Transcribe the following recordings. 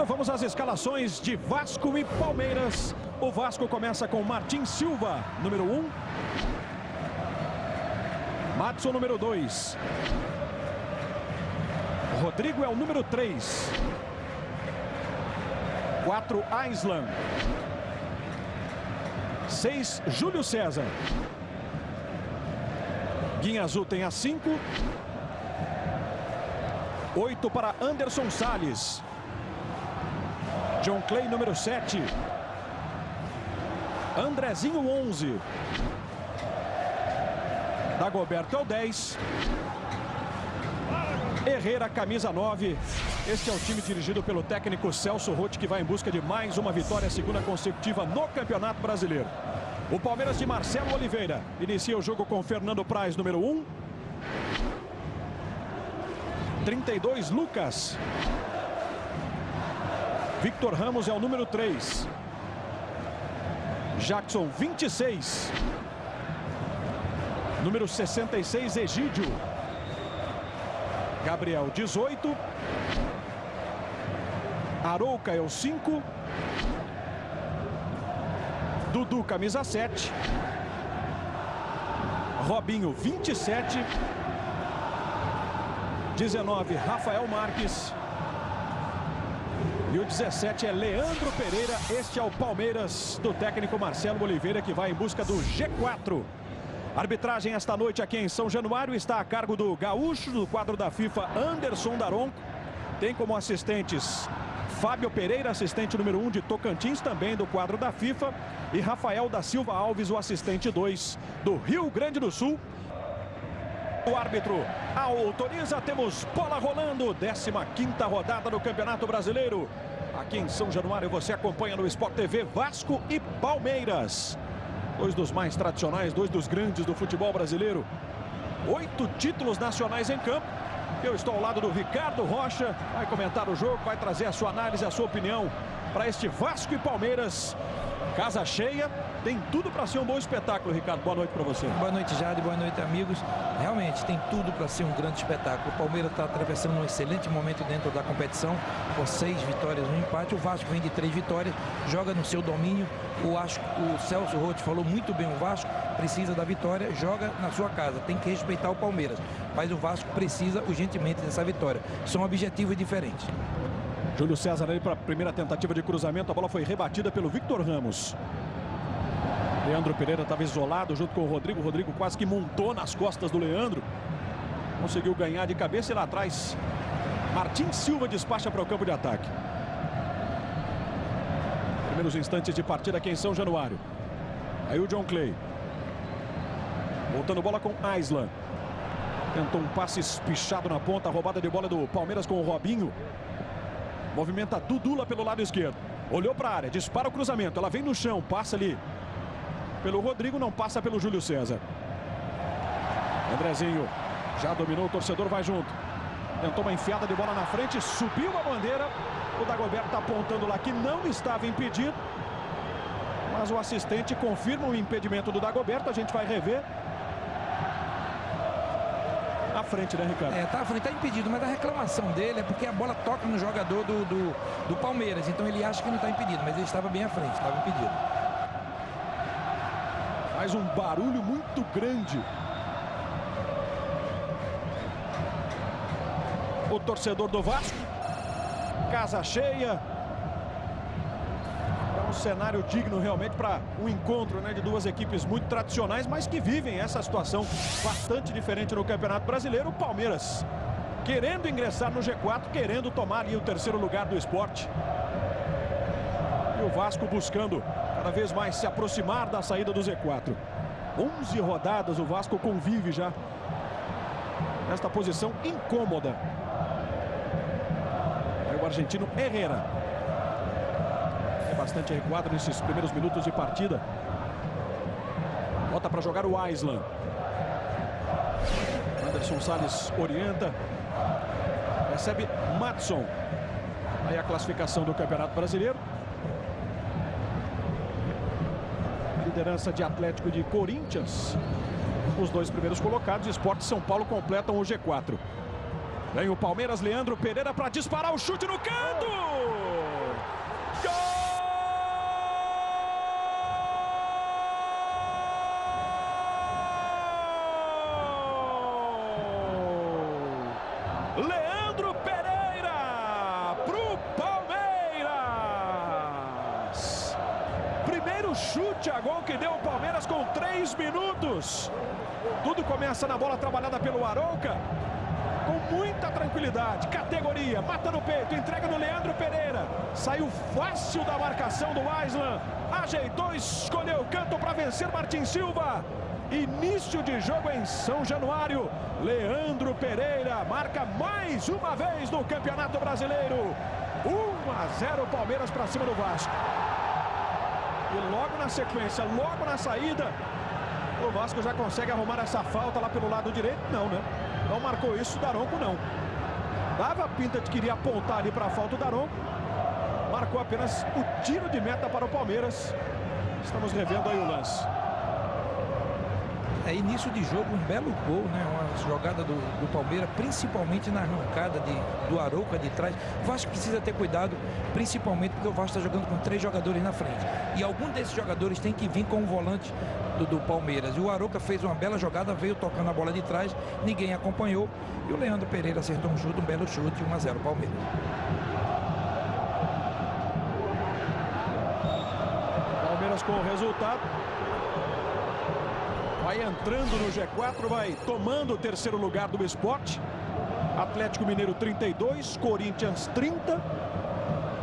Vamos às escalações de Vasco e Palmeiras. O Vasco começa com Martim Silva, número 1. Madson, número 2. Rodrigo é o número 3. 4, Aislan. 6, Júlio César. Guinha Azul tem a 5. 8 para Anderson Salles. John Clay, número 7. Andrezinho, 11. Dagoberto é o 10. Herrera, camisa 9. Este é o time dirigido pelo técnico Celso Roth, que vai em busca de mais uma vitória, segunda consecutiva no Campeonato Brasileiro. O Palmeiras de Marcelo Oliveira inicia o jogo com Fernando Praz, número 1. 32, Lucas. Victor Ramos é o número 3. Jackson, 26. Número 66, Egídio. Gabriel, 18. Arouca é o 5. Dudu, camisa 7. Robinho, 27. 19, Rafael Marques. E o 17 é Leandro Pereira. Este é o Palmeiras do técnico Marcelo Oliveira, que vai em busca do G4. A arbitragem esta noite aqui em São Januário está a cargo do gaúcho do quadro da FIFA, Anderson Daronco. Tem como assistentes Fábio Pereira, assistente número 1 de Tocantins, também do quadro da FIFA. E Rafael da Silva Alves, o assistente 2 do Rio Grande do Sul. O árbitro autoriza, temos bola rolando, 15ª rodada do Campeonato Brasileiro. Aqui em São Januário você acompanha no Sport TV Vasco e Palmeiras. Dois dos mais tradicionais, dois dos grandes do futebol brasileiro. 8 títulos nacionais em campo. Eu estou ao lado do Ricardo Rocha, vai comentar o jogo, vai trazer a sua análise, a sua opinião para este Vasco e Palmeiras. Casa cheia, tem tudo para ser um bom espetáculo, Ricardo. Boa noite para você. Boa noite, Jade. Boa noite, amigos. Realmente, tem tudo para ser um grande espetáculo. O Palmeiras está atravessando um excelente momento dentro da competição, com 6 vitórias, um empate. O Vasco vem de 3 vitórias, joga no seu domínio. O Celso Roth falou muito bem, o Vasco precisa da vitória, joga na sua casa. Tem que respeitar o Palmeiras, mas o Vasco precisa urgentemente dessa vitória. São objetivos diferentes. Júlio César ali para a primeira tentativa de cruzamento. A bola foi rebatida pelo Victor Ramos. Leandro Pereira estava isolado junto com o Rodrigo. O Rodrigo quase que montou nas costas do Leandro. Conseguiu ganhar de cabeça e lá atrás Martim Silva despacha para o campo de ataque. Primeiros instantes de partida aqui em São Januário. Aí o John Clay. Voltando bola com Aislan. Tentou um passe espichado na ponta. A roubada de bola do Palmeiras com o Robinho. Movimenta Dudu lá pelo lado esquerdo. Olhou para a área, dispara o cruzamento. Ela vem no chão, passa ali pelo Rodrigo, não passa pelo Júlio César. Andrezinho já dominou, o torcedor vai junto. Tentou uma enfiada de bola na frente, subiu a bandeira. O Dagoberto está apontando lá que não estava impedido. Mas o assistente confirma o impedimento do Dagoberto. A gente vai rever. À frente, né, Ricardo? Tá à frente, tá impedido, mas a reclamação dele é porque a bola toca no jogador do Palmeiras. Então ele acha que não está impedido, mas ele estava bem à frente, estava impedido. Faz um barulho muito grande. O torcedor do Vasco. Casa cheia. É um cenário digno realmente para um encontro, né, de duas equipes muito tradicionais, mas que vivem essa situação bastante diferente no Campeonato Brasileiro. O Palmeiras querendo ingressar no G4, querendo tomar ali o 3º lugar do esporte. E o Vasco buscando cada vez mais se aproximar da saída do Z4. 11 rodadas o Vasco convive já nesta posição incômoda. Aí o argentino Herrera. Bastante recuado nesses primeiros minutos de partida. Bota para jogar o Aislan. Anderson Salles orienta. Recebe Madson. Aí a classificação do Campeonato Brasileiro. Liderança de Atlético e de Corinthians. Os 2 primeiros colocados. Sport e São Paulo completam o G4. Vem o Palmeiras, Leandro Pereira para disparar o chute no canto. Leandro Pereira pro Palmeiras. Primeiro chute a gol que deu o Palmeiras com 3 minutos. Tudo começa na bola trabalhada pelo Arouca. Com muita tranquilidade, categoria, mata no peito, entrega no Leandro Pereira. Saiu fácil da marcação do Aislan. Ajeitou, escolheu o canto para vencer Martin Silva. Início de jogo em São Januário. Leandro Pereira marca mais uma vez no Campeonato Brasileiro. 1-0 Palmeiras para cima do Vasco. E logo na sequência, logo na saída, o Vasco já consegue arrumar essa falta lá pelo lado direito. Não, né? Não marcou isso o Daronco, não. Dava a pinta de que iria apontar ali para a falta o Daronco. Marcou apenas o tiro de meta para o Palmeiras. Estamos revendo aí o lance. É início de jogo, um belo gol, né? Uma jogada do Palmeiras, principalmente na arrancada do Arouca de trás. O Vasco precisa ter cuidado, principalmente porque o Vasco está jogando com 3 jogadores na frente. E algum desses jogadores tem que vir com o volante do Palmeiras. E o Arouca fez uma bela jogada, veio tocando a bola de trás, ninguém acompanhou. E o Leandro Pereira acertou um chute, um belo chute, 1-0 Palmeiras. Palmeiras com o resultado. Vai entrando no G4, vai tomando o terceiro lugar do Sport. Atlético Mineiro 32, Corinthians 30.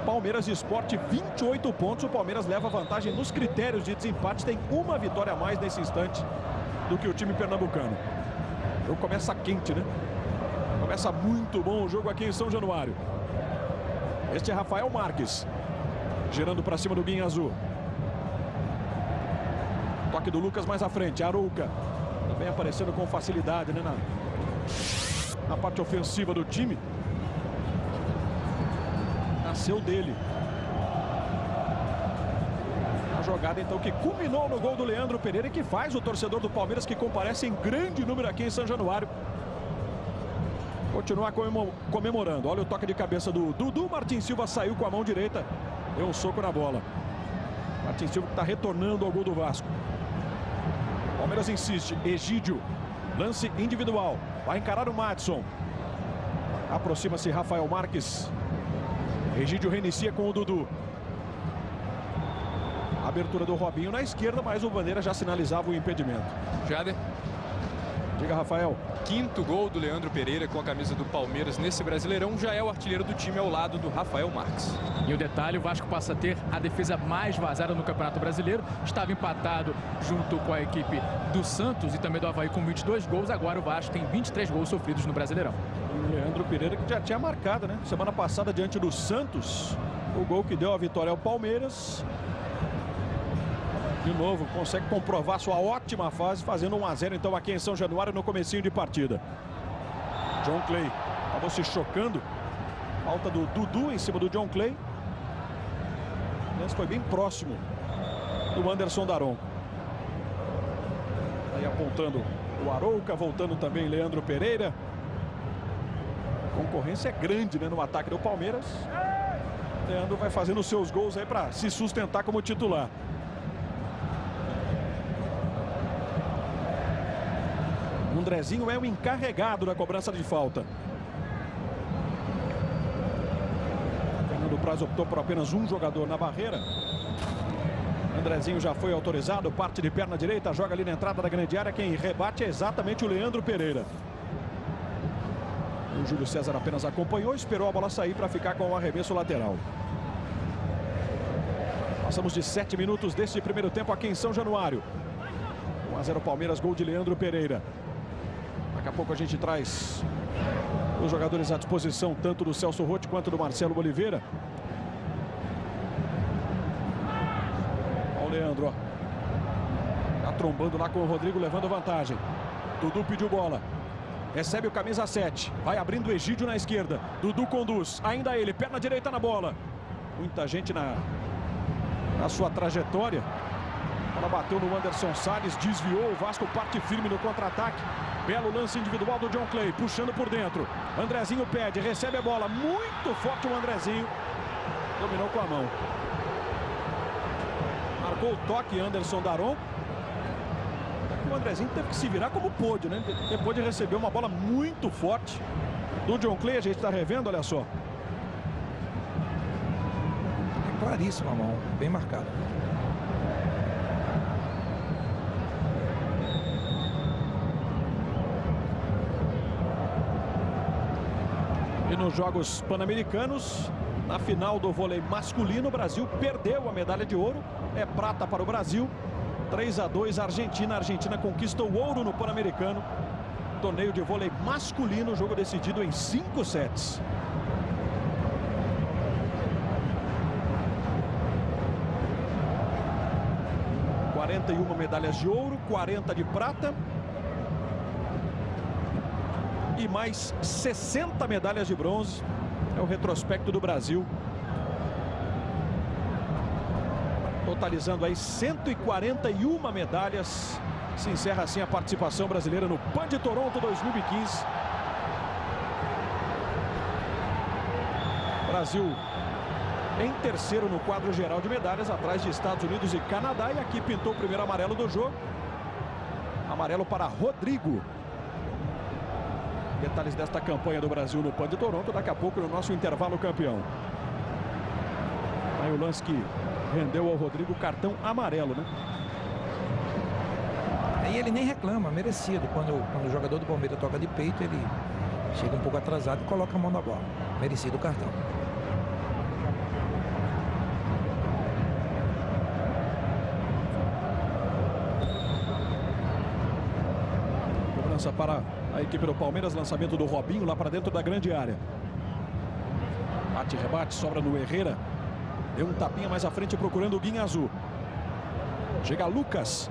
Palmeiras e Sport 28 pontos. O Palmeiras leva vantagem nos critérios de desempate. Tem uma vitória a mais nesse instante do que o time pernambucano. O jogo começa quente, né? Começa muito bom o jogo aqui em São Januário. Este é Rafael Marques. Girando para cima do Guinha Azul. Toque do Lucas mais à frente. Arouca também aparecendo com facilidade, né? Na parte ofensiva do time. Nasceu dele. A jogada então que culminou no gol do Leandro Pereira e que faz o torcedor do Palmeiras, que comparece em grande número aqui em São Januário, continuar comemorando. Olha o toque de cabeça do Dudu. Martin Silva saiu com a mão direita, deu um soco na bola. Martin Silva que está retornando ao gol do Vasco. Palmeiras insiste. Egídio, lance individual, vai encarar o Madison. Aproxima-se Rafael Marques. Egídio reinicia com o Dudu. Abertura do Robinho na esquerda, mas o Bandeira já sinalizava o impedimento. Jader. Diga, Rafael. 5º gol do Leandro Pereira com a camisa do Palmeiras nesse Brasileirão. Já é o artilheiro do time ao lado do Rafael Marques. E o detalhe, o Vasco passa a ter a defesa mais vazada no Campeonato Brasileiro. Estava empatado junto com a equipe do Santos e também do Avaí com 22 gols. Agora o Vasco tem 23 gols sofridos no Brasileirão. E o Leandro Pereira que já tinha marcado, né? Semana passada diante do Santos. O gol que deu a vitória ao Palmeiras. De novo, consegue comprovar sua ótima fase, fazendo 1-0 então aqui em São Januário no comecinho de partida. John Clay acabou se chocando. Falta do Dudu em cima do John Clay. Esse foi bem próximo do Anderson Daronco. Aí apontando o Arouca, voltando também Leandro Pereira. A concorrência é grande, né, no ataque do Palmeiras. Leandro vai fazendo os seus gols aí para se sustentar como titular. O Andrezinho é o encarregado da cobrança de falta. Fernando Praz optou por apenas um jogador na barreira. Andrezinho já foi autorizado, parte de perna direita, joga ali na entrada da grande área. Quem rebate é exatamente o Leandro Pereira. O Júlio César apenas acompanhou, esperou a bola sair para ficar com o arremesso lateral. Passamos de 7 minutos deste primeiro tempo aqui em São Januário. 1-0 Palmeiras, gol de Leandro Pereira. Daqui a pouco a gente traz os jogadores à disposição, tanto do Celso Rotti quanto do Marcelo Oliveira. Olha o Leandro, ó. Tá trombando lá com o Rodrigo, levando vantagem. Dudu pediu bola. Recebe o camisa 7. Vai abrindo o Egídio na esquerda. Dudu conduz. Ainda ele, perna direita na bola. Muita gente na sua trajetória. Ela bateu no Anderson Salles, desviou. O Vasco parte firme no contra-ataque. Belo lance individual do John Clay, puxando por dentro. Andrezinho pede, recebe a bola. Muito forte o Andrezinho. Dominou com a mão. Marcou o toque Anderson Daronco. O Andrezinho teve que se virar como pôde, né? Depois de receber uma bola muito forte do John Clay, a gente está revendo, olha só. É claríssima a mão, bem marcada. E nos Jogos Pan-Americanos, na final do vôlei masculino, o Brasil perdeu a medalha de ouro. É prata para o Brasil. 3-2 Argentina. A Argentina conquista o ouro no Pan-Americano. Torneio de vôlei masculino, jogo decidido em 5 sets. – 41 medalhas de ouro, 40 de prata. E mais 60 medalhas de bronze. É o retrospecto do Brasil. Totalizando aí 141 medalhas. Se encerra assim a participação brasileira no Pan de Toronto 2015. Brasil em terceiro no quadro geral de medalhas, atrás de Estados Unidos e Canadá. E aqui pintou o primeiro amarelo do jogo. Amarelo para Rodrigo. Detalhes desta campanha do Brasil no Pan de Toronto daqui a pouco no nosso intervalo campeão. Aí o lance que rendeu ao Rodrigo o cartão amarelo, né? Aí ele nem reclama, merecido. Quando o jogador do Palmeiras toca de peito, ele chega um pouco atrasado e coloca a mão na bola. Merecido o cartão. Cobrança para a equipe do Palmeiras, lançamento do Robinho lá para dentro da grande área. Bate, rebate, sobra no Herrera. Deu um tapinha mais à frente procurando o Guinha Azul. Chega Lucas.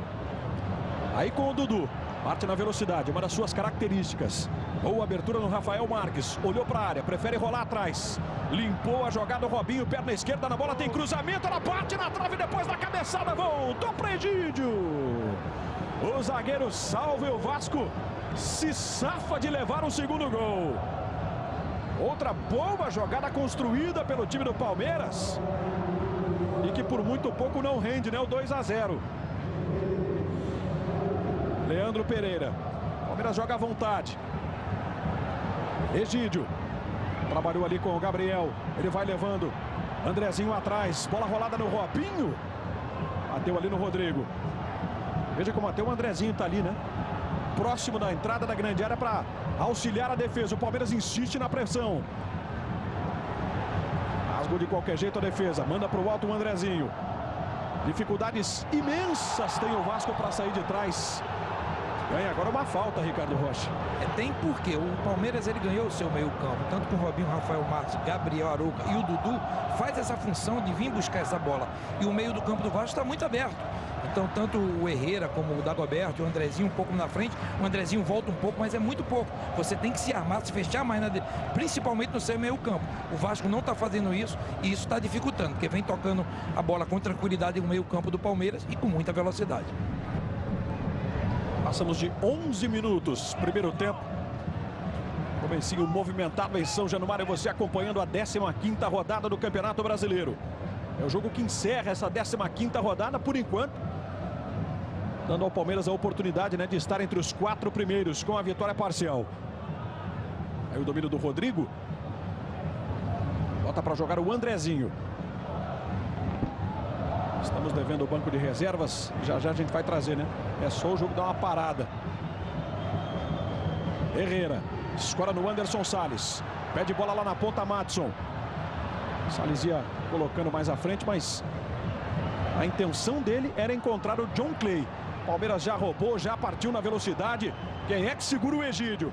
Aí com o Dudu. Parte na velocidade, uma das suas características. Boa abertura no Rafael Marques. Olhou para a área, prefere rolar atrás. Limpou a jogada o Robinho, perna esquerda na bola, tem cruzamento. Ela bate na trave depois da cabeçada. Voltou para Egídio. O zagueiro salva e o Vasco se safa de levar o segundo gol. Outra boa jogada construída pelo time do Palmeiras. E que por muito pouco não rende, né? O 2-0. Leandro Pereira. Palmeiras joga à vontade. Egídio. Trabalhou ali com o Gabriel. Ele vai levando. Andrezinho atrás. Bola rolada no Robinho. Bateu ali no Rodrigo. Veja como até o Andrezinho tá ali, né? Próximo da entrada da grande área para auxiliar a defesa. O Palmeiras insiste na pressão. Rasgou de qualquer jeito a defesa. Manda para o alto o Andrezinho. Dificuldades imensas tem o Vasco para sair de trás. Ganha agora uma falta, Ricardo Rocha. Tem porque o Palmeiras ele ganhou o seu meio campo, tanto com o Robinho, Rafael Marques, Gabriel Arouca e o Dudu, faz essa função de vir buscar essa bola. E o meio do campo do Vasco está muito aberto. Então, tanto o Herrera como o Dagoberto, o Andrezinho um pouco na frente, o Andrezinho volta um pouco, mas é muito pouco. Você tem que se armar, se fechar mais, principalmente no seu meio campo. O Vasco não está fazendo isso e isso está dificultando, porque vem tocando a bola com tranquilidade no meio campo do Palmeiras e com muita velocidade. Passamos de 11 minutos, primeiro tempo. Comecinho movimentado em São Januário, você acompanhando a 15ª rodada do Campeonato Brasileiro. É o jogo que encerra essa 15ª rodada, por enquanto, dando ao Palmeiras a oportunidade, né, de estar entre os 4 primeiros com a vitória parcial. Aí o domínio do Rodrigo. Bota para jogar o Andrezinho. Estamos devendo o banco de reservas. Já já a gente vai trazer, né? É só o jogo dar uma parada. Herrera. Escora no Anderson Salles. Pede bola lá na ponta, Madison. Salles ia colocando mais à frente, mas a intenção dele era encontrar o John Clay. Palmeiras já roubou, já partiu na velocidade. Quem é que segura o Egídio?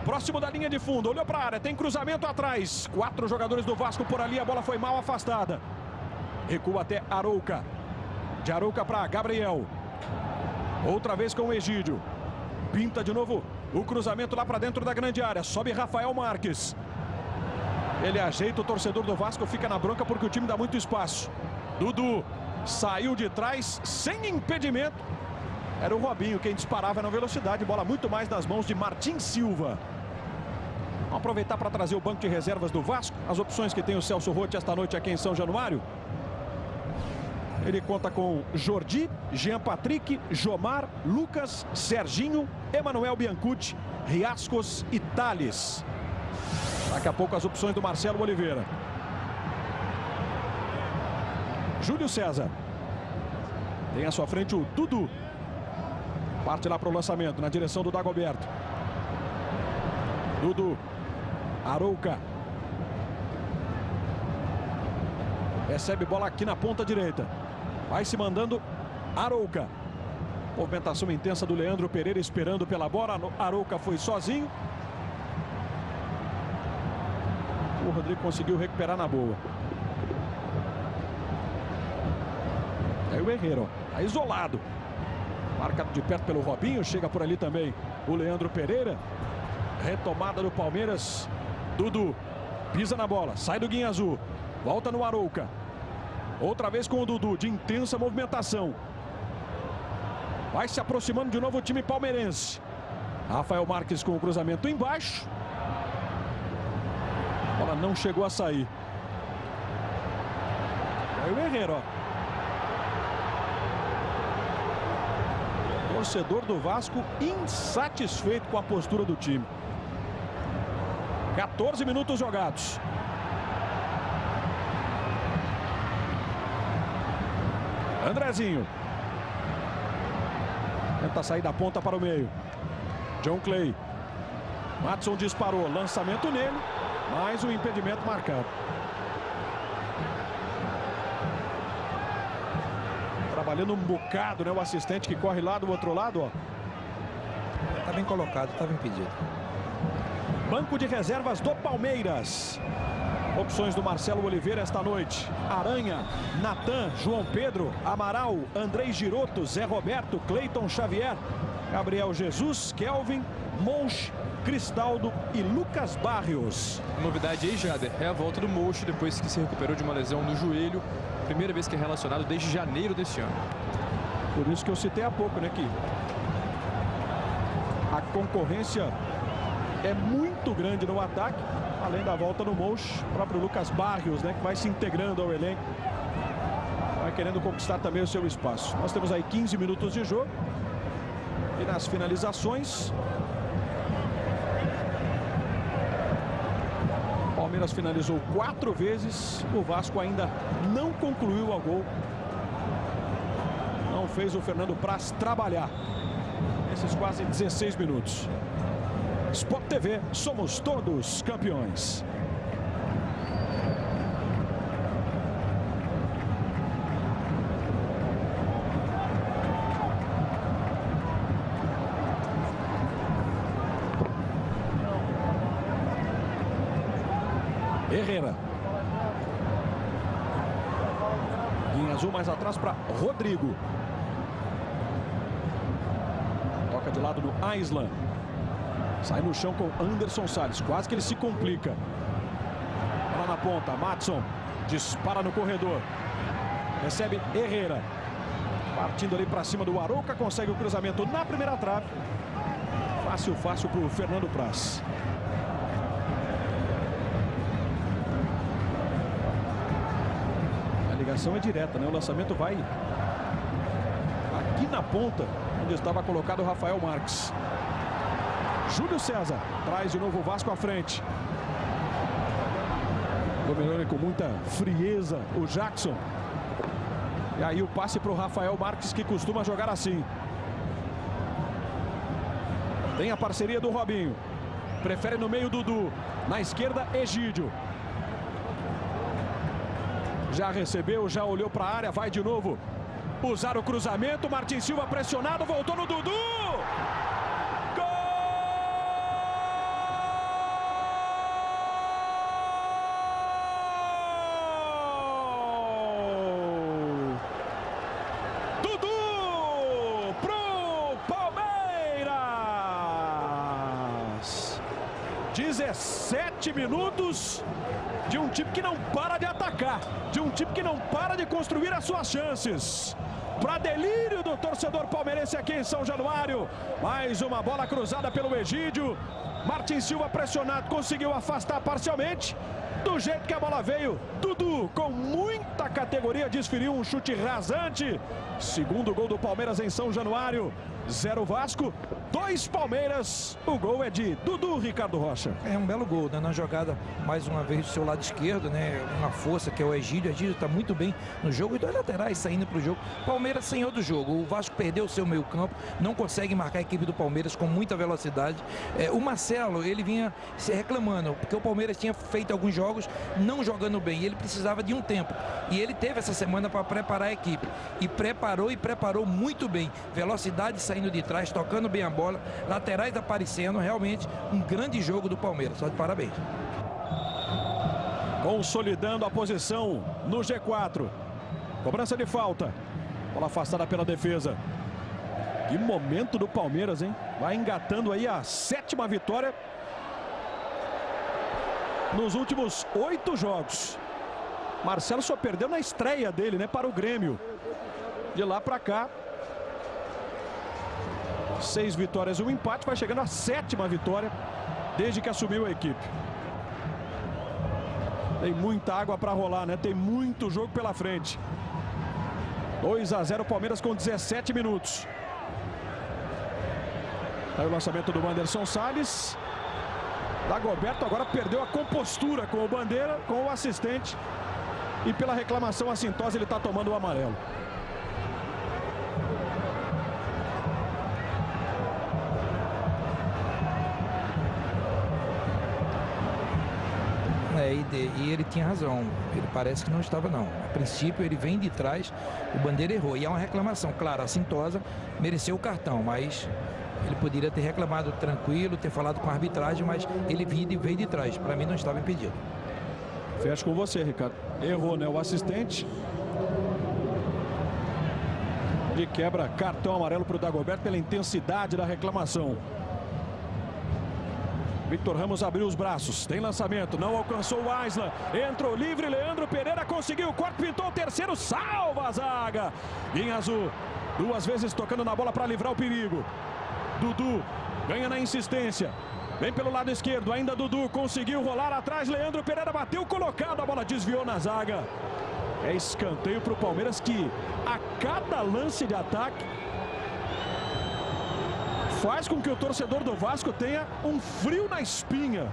Próximo da linha de fundo. Olhou para a área. Tem cruzamento atrás. 4 jogadores do Vasco por ali. A bola foi mal afastada. Recua até Arouca. De Arouca para Gabriel. Outra vez com o Egídio. Pinta de novo o cruzamento lá para dentro da grande área. Sobe Rafael Marques. Ele ajeita, o torcedor do Vasco fica na bronca porque o time dá muito espaço. Dudu saiu de trás sem impedimento. Era o Robinho quem disparava na velocidade. Bola muito mais nas mãos de Martin Silva. Vamos aproveitar para trazer o banco de reservas do Vasco. As opções que tem o Celso Rotti esta noite aqui em São Januário. Ele conta com Jordi, Jean Patrick, Jomar, Lucas, Serginho, Emanuel Biancucci, Riascos e Tales. Daqui a pouco as opções do Marcelo Oliveira. Júlio César. Tem à sua frente o Dudu. Parte lá para o lançamento, na direção do Dagoberto. Dudu. Arouca. Recebe bola aqui na ponta direita. Vai se mandando Arouca. Movimentação intensa do Leandro Pereira esperando pela bola. Arouca foi sozinho. O Rodrigo conseguiu recuperar na boa. Aí o Herrera, ó, tá isolado. Marcado de perto pelo Robinho. Chega por ali também o Leandro Pereira. Retomada do Palmeiras. Dudu pisa na bola. Sai do Guinha Azul. Volta no Arouca. Outra vez com o Dudu, de intensa movimentação. Vai se aproximando de novo o time palmeirense. Rafael Marques com o cruzamento embaixo. A bola não chegou a sair. Aí o Herrera, ó. Torcedor do Vasco insatisfeito com a postura do time. 14 minutos jogados. Andrezinho. Tenta sair da ponta para o meio. John Clay. Madison disparou. Lançamento nele. Mais um impedimento marcado. Trabalhando um bocado, né? O assistente que corre lá do outro lado, ó. Tá bem colocado, estava impedido. Banco de reservas do Palmeiras. Opções do Marcelo Oliveira esta noite. Aranha, Natan, João Pedro, Amaral, Andrei Giroto, Zé Roberto, Cleiton Xavier, Gabriel Jesus, Kelvin, Monch, Cristaldo e Lucas Barrios. Novidade aí, Jader, é a volta do Monch depois que se recuperou de uma lesão no joelho. Primeira vez que é relacionado desde janeiro desse ano. Por isso que eu citei há pouco, né, que a concorrência é muito grande no ataque. Além da volta no Monch, o próprio Lucas Barrios, né, que vai se integrando ao elenco. Vai querendo conquistar também o seu espaço. Nós temos aí 15 minutos de jogo. E nas finalizações, o Palmeiras finalizou 4 vezes. O Vasco ainda não concluiu a gol. Não fez o Fernando Praz trabalhar nesses quase 16 minutos. Sport TV, somos todos campeões. Herrera. Em azul mais atrás para Rodrigo. Toca de lado do Aislan. Sai no chão com Anderson Salles. Quase que ele se complica. Lá na ponta, Madison dispara no corredor. Recebe Herrera. Partindo ali para cima do Arouca. Consegue o cruzamento na primeira trave. Fácil, fácil para o Fernando Praz. A ligação é direta, né? O lançamento vai aqui na ponta, onde estava colocado o Rafael Marques. Júlio César traz de novo o Vasco à frente. Dominou com muita frieza o Jackson. E aí o passe para o Rafael Marques, que costuma jogar assim. Tem a parceria do Robinho. Prefere no meio Dudu. Na esquerda, Egídio. Já recebeu, já olhou para a área. Vai de novo usar o cruzamento. Martin Silva pressionado. Voltou no Dudu. Dudu pro Palmeiras. 17 minutos de um time que não para de atacar, de um time que não para de construir as suas chances. Para delírio do torcedor palmeirense aqui em São Januário, mais uma bola cruzada pelo Egídio. Martin Silva pressionado, conseguiu afastar parcialmente. Do jeito que a bola veio, Dudu, com muita categoria, desferiu um chute rasante. Segundo gol do Palmeiras em São Januário. 0 Vasco, 2 Palmeiras. O gol é de Dudu, Ricardo Rocha. É um belo gol, né? Na jogada, mais uma vez, do seu lado esquerdo, né? Uma força que é o Egídio. O Egídio está muito bem no jogo. E 2 laterais saindo para o jogo. Palmeiras senhor do jogo. O Vasco perdeu o seu meio campo. Não consegue marcar a equipe do Palmeiras com muita velocidade. O Marcelo, ele vinha se reclamando, porque o Palmeiras tinha feito alguns jogos não jogando bem. E ele precisava de um tempo. E ele teve essa semana para preparar a equipe. E preparou muito bem. Velocidade saindo de trás, tocando bem a bola, laterais aparecendo, realmente um grande jogo do Palmeiras, só de parabéns. Consolidando a posição no G4. Cobrança de falta. Bola afastada pela defesa. Que momento do Palmeiras, hein? Vai engatando aí a 7ª vitória nos últimos 8 jogos. Marcelo só perdeu na estreia dele, né, para o Grêmio. De lá para cá, 6 vitórias e 1 empate, vai chegando a 7ª vitória desde que assumiu a equipe. Tem muita água para rolar, né? Tem muito jogo pela frente. 2-0 Palmeiras com 17 minutos. Aí o lançamento do Anderson Salles. Dagoberto agora perdeu a compostura com o Bandeira, com o assistente. E pela reclamação assintosa ele está tomando o amarelo. E ele tinha razão, ele parece que não estava não. A princípio ele vem de trás, o Bandeira errou. E é uma reclamação, claro, a Cintosa mereceu o cartão, mas ele poderia ter reclamado tranquilo, ter falado com a arbitragem, mas ele veio de trás. Para mim não estava impedido. Fecho com você, Ricardo. Errou, né? O assistente. De quebra, cartão amarelo para o Dagoberto pela intensidade da reclamação. Victor Ramos abriu os braços, tem lançamento, não alcançou o Aislan, entrou livre, Leandro Pereira conseguiu, corte, pintou o terceiro, salva a zaga. Em azul, 2 vezes tocando na bola para livrar o perigo. Dudu ganha na insistência, vem pelo lado esquerdo, ainda Dudu conseguiu rolar atrás, Leandro Pereira bateu colocado, a bola desviou na zaga. É escanteio para o Palmeiras que a cada lance de ataque faz com que o torcedor do Vasco tenha um frio na espinha.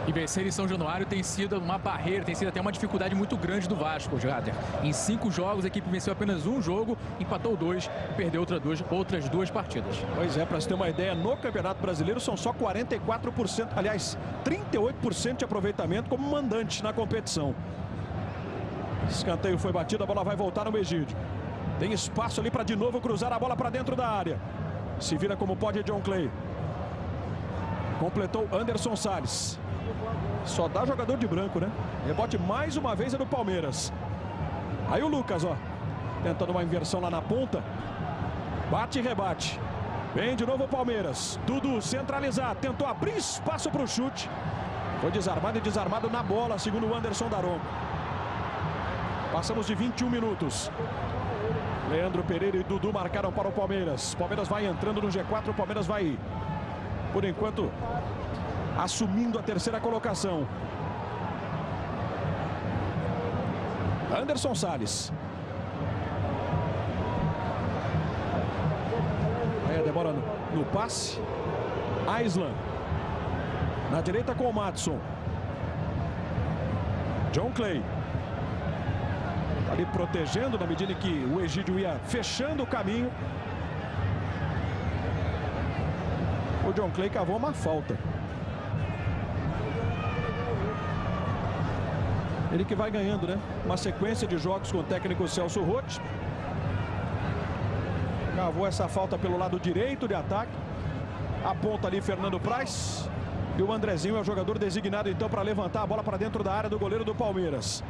E vencer em São Januário tem sido uma barreira, tem sido até uma dificuldade muito grande do Vasco, Jader. Em 5 jogos, a equipe venceu apenas 1 jogo, empatou 2 e perdeu outras 2 partidas. Pois é, para você ter uma ideia, no Campeonato Brasileiro são só 44%, aliás, 38% de aproveitamento como mandante na competição. Escanteio foi batido, a bola vai voltar no Egídio. Tem espaço ali para de novo cruzar a bola para dentro da área. Se vira como pode John Clay. Completou Anderson Salles. Só dá jogador de branco, né? Rebote mais uma vez é do Palmeiras. Aí o Lucas, ó. Tentando uma inversão lá na ponta. Bate e rebate. Vem de novo o Palmeiras. Dudu centralizado. Tentou abrir espaço para o chute. Foi desarmado e desarmado na bola, segundo o Anderson Daronco. Passamos de 21 minutos. Leandro Pereira e Dudu marcaram para o Palmeiras. Palmeiras vai entrando no G4. O Palmeiras vai, por enquanto, assumindo a 3ª colocação. Anderson Salles. Aí a demora no passe. Aislan. Na direita com o Madison. John Clay. Ali protegendo na medida em que o Egídio ia fechando o caminho. O John Clay cavou uma falta. Ele que vai ganhando, né? Uma sequência de jogos com o técnico Celso Roth. Cavou essa falta pelo lado direito de ataque. Aponta ali Fernando Praz. E o Andrezinho é o jogador designado então para levantar a bola para dentro da área do goleiro do Palmeiras.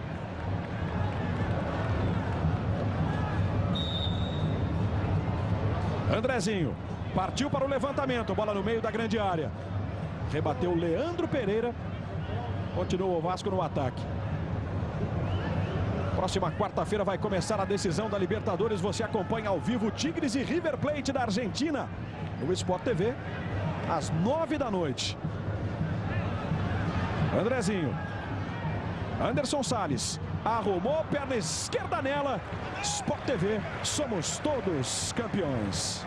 Andrezinho partiu para o levantamento, bola no meio da grande área. Rebateu Leandro Pereira. Continua o Vasco no ataque. Próxima quarta-feira vai começar a decisão da Libertadores. Você acompanha ao vivo Tigres e River Plate da Argentina no Sport TV. às 9 da noite. Andrezinho. Anderson Salles. Arrumou, perna esquerda nela. Sport TV, somos todos campeões.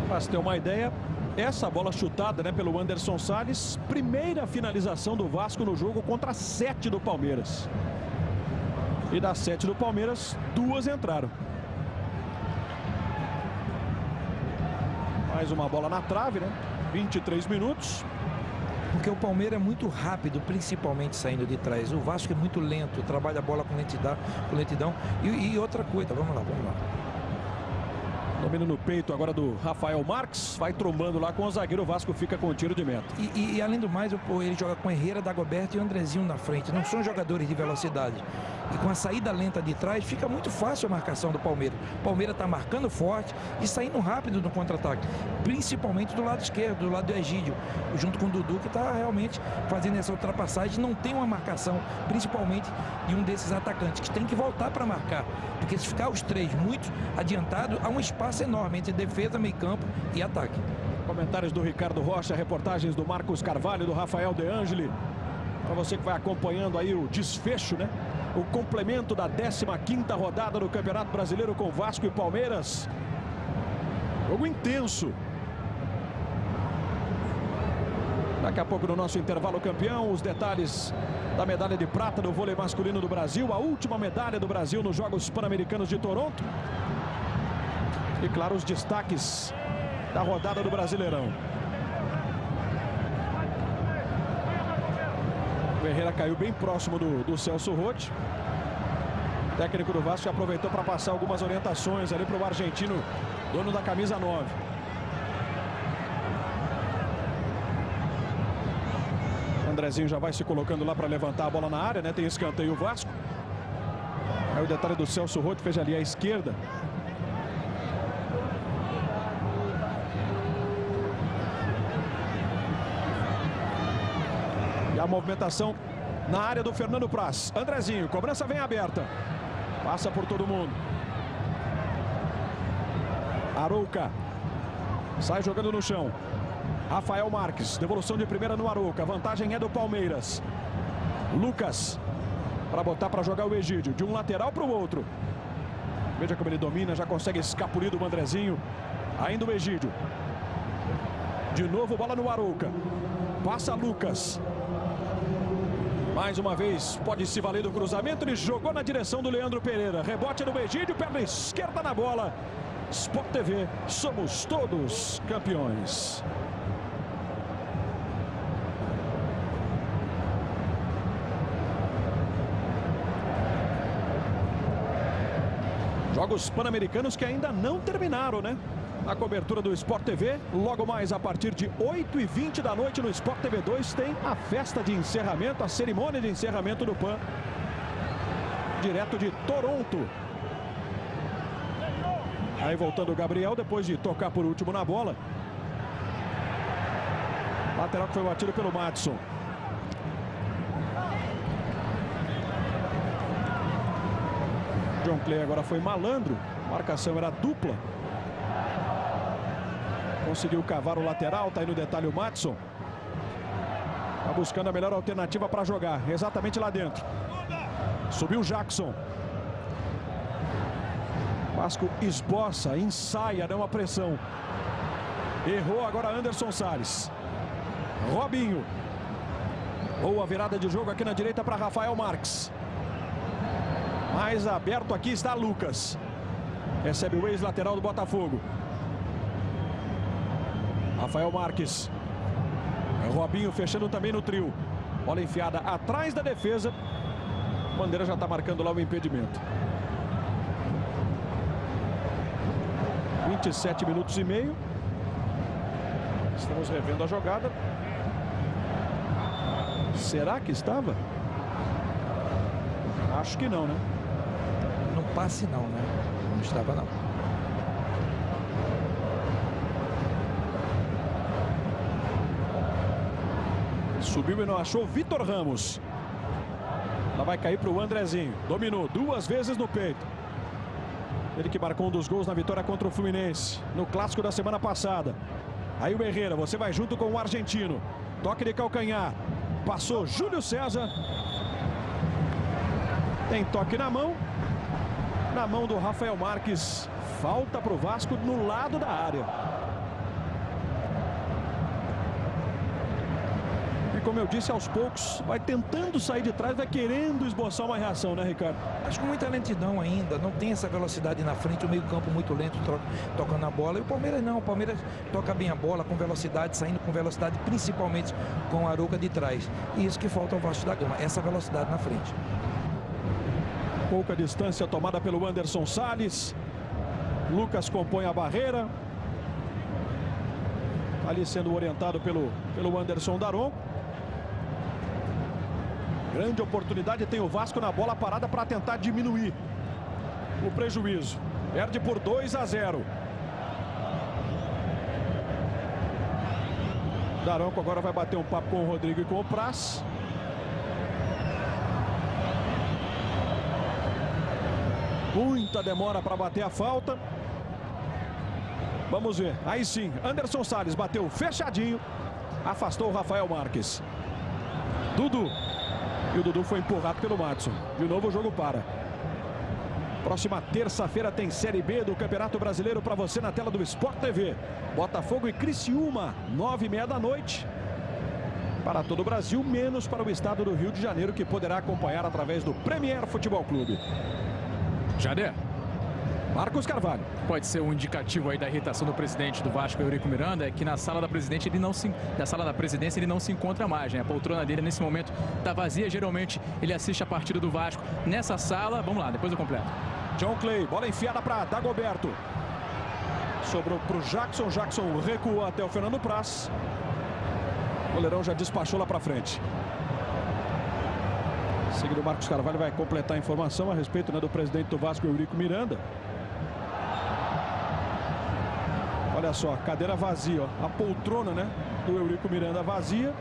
Para ter uma ideia, essa bola chutada, né, pelo Anderson Salles, primeira finalização do Vasco no jogo contra 7 do Palmeiras. E das 7 do Palmeiras, 2 entraram. Mais uma bola na trave, né? 23 minutos. Porque o Palmeiras é muito rápido, principalmente saindo de trás. O Vasco é muito lento, trabalha a bola com lentidão. E outra coisa, vamos lá. Domínio no peito agora do Rafael Marques. Vai trombando lá com o zagueiro. O Vasco fica com o tiro de meta. E além do mais, ele joga com Herrera, Dagoberto e o Andrezinho na frente. Não são jogadores de velocidade. E com a saída lenta de trás, fica muito fácil a marcação do Palmeiras. O Palmeiras está marcando forte e saindo rápido no contra-ataque. Principalmente do lado esquerdo, do lado do Egídio. Junto com o Dudu, que está realmente fazendo essa ultrapassagem. Não tem uma marcação, principalmente de um desses atacantes, que tem que voltar para marcar. Porque se ficar os três muito adiantados, há um espaço enorme entre defesa, meio campo e ataque. Comentários do Ricardo Rocha, reportagens do Marcos Carvalho, do Rafael De Angeli. Para você que vai acompanhando aí o desfecho, né? O complemento da 15ª rodada do Campeonato Brasileiro com Vasco e Palmeiras. Jogo intenso. Daqui a pouco no nosso intervalo campeão, os detalhes da medalha de prata do vôlei masculino do Brasil. A última medalha do Brasil nos Jogos Pan-Americanos de Toronto. E claro, os destaques da rodada do Brasileirão. O Herrera caiu bem próximo do Celso Roth. O técnico do Vasco aproveitou para passar algumas orientações ali para o argentino, dono da camisa 9. O Andrezinho já vai se colocando lá para levantar a bola na área, né? Tem escanteio o Vasco. Aí o detalhe do Celso Roth, fez ali à esquerda. E a movimentação na área do Fernando Praz. Andrezinho, cobrança vem aberta. Passa por todo mundo. Arouca. Sai jogando no chão. Rafael Marques. Devolução de primeira no Arouca. A vantagem é do Palmeiras. Lucas. Para botar para jogar o Egídio. De um lateral para o outro. Veja como ele domina. Já consegue escapulir do Andrezinho. Ainda o Egídio. De novo bola no Arouca. Passa Lucas. Mais uma vez, pode se valer do cruzamento. Ele jogou na direção do Leandro Pereira. Rebote do Egídio, perna esquerda na bola. Sport TV, somos todos campeões. Jogos Pan-Americanos que ainda não terminaram, né? Na cobertura do Sport TV, logo mais a partir de 8h20 da noite no Sport TV 2 tem a festa de encerramento, a cerimônia de encerramento do PAN, direto de Toronto. Aí voltando o Gabriel, depois de tocar por último na bola. Lateral que foi batido pelo Madison. John Clay agora foi malandro, a marcação era dupla. Conseguiu cavar o lateral, tá aí no detalhe o Madison. Tá buscando a melhor alternativa para jogar, exatamente lá dentro. Subiu o Jackson. Vasco esboça, ensaia, dá uma pressão. Errou agora Anderson Salles. Robinho. Boa virada de jogo aqui na direita para Rafael Marques. Mais aberto aqui está Lucas. Recebe o ex-lateral do Botafogo. Rafael Marques. Robinho fechando também no trio. Bola enfiada atrás da defesa. Bandeira já está marcando lá o impedimento. 27 minutos e meio. Estamos revendo a jogada. Será que estava? Acho que não, né? No passe não, né? Não estava não. Subiu e não achou Vitor Ramos. Ela vai cair para o Andrezinho. Dominou 2 vezes no peito. Ele que marcou um dos gols na vitória contra o Fluminense no clássico da semana passada. Aí o Herrera, você vai junto com o argentino. Toque de calcanhar. Passou Júlio César. Tem toque na mão. Na mão do Rafael Marques. Falta para o Vasco no lado da área. E como eu disse, aos poucos vai tentando sair de trás, vai querendo esboçar uma reação, né, Ricardo? Acho que muita lentidão ainda, não tem essa velocidade na frente, o meio campo muito lento tocando a bola. E o Palmeiras não, o Palmeiras toca bem a bola com velocidade, saindo com velocidade, principalmente com a Arouca de trás. E isso que falta ao Vasco da Gama, essa velocidade na frente. Pouca distância tomada pelo Anderson Salles. Lucas compõe a barreira. Ali sendo orientado pelo Anderson Daronco. Grande oportunidade tem o Vasco na bola parada para tentar diminuir o prejuízo. Perde por 2-0. Daronco agora vai bater um papo com o Rodrigo e com o Praz. Muita demora para bater a falta. Vamos ver. Aí sim, Anderson Salles bateu fechadinho. Afastou o Rafael Marques. Dudu. E o Dudu foi empurrado pelo Madison. De novo o jogo para. Próxima terça-feira tem Série B do Campeonato Brasileiro para você na tela do Sport TV. Botafogo e Criciúma, 9h30 da noite. Para todo o Brasil, menos para o estado do Rio de Janeiro, que poderá acompanhar através do Premier Futebol Clube. Jader. Marcos Carvalho. Pode ser um indicativo aí da irritação do presidente do Vasco, Eurico Miranda, é que na sala da presidência ele não se encontra mais, né? A poltrona dele nesse momento está vazia, geralmente ele assiste a partida do Vasco nessa sala. Vamos lá, depois eu completo. John Clay, bola enfiada para Dagoberto. Sobrou para o Jackson, Jackson recuou até o Fernando Praz. O goleirão já despachou lá para frente. Seguido, Marcos Carvalho vai completar a informação a respeito, né, do presidente do Vasco, Eurico Miranda. Olha só, cadeira vazia, ó. A poltrona, né, do Eurico Miranda vazia.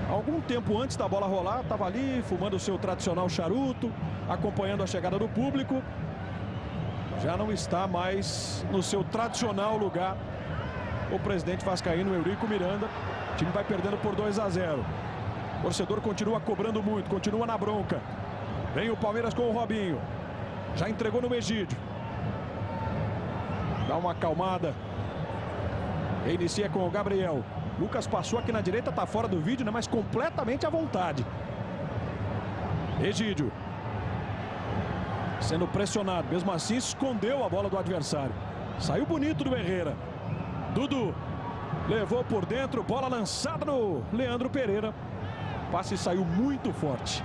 Algum tempo antes da bola rolar, estava ali fumando o seu tradicional charuto, acompanhando a chegada do público. Já não está mais no seu tradicional lugar o presidente vascaíno, Eurico Miranda. O time vai perdendo por 2-0. O torcedor continua cobrando muito, continua na bronca. Vem o Palmeiras com o Robinho. Já entregou no Egídio. Dá uma acalmada. Reinicia com o Gabriel. Lucas passou aqui na direita, tá fora do vídeo, né? Mas completamente à vontade. Egídio. Sendo pressionado. Mesmo assim, escondeu a bola do adversário. Saiu bonito do Herrera. Dudu. Levou por dentro. Bola lançada no Leandro Pereira. O passe saiu muito forte.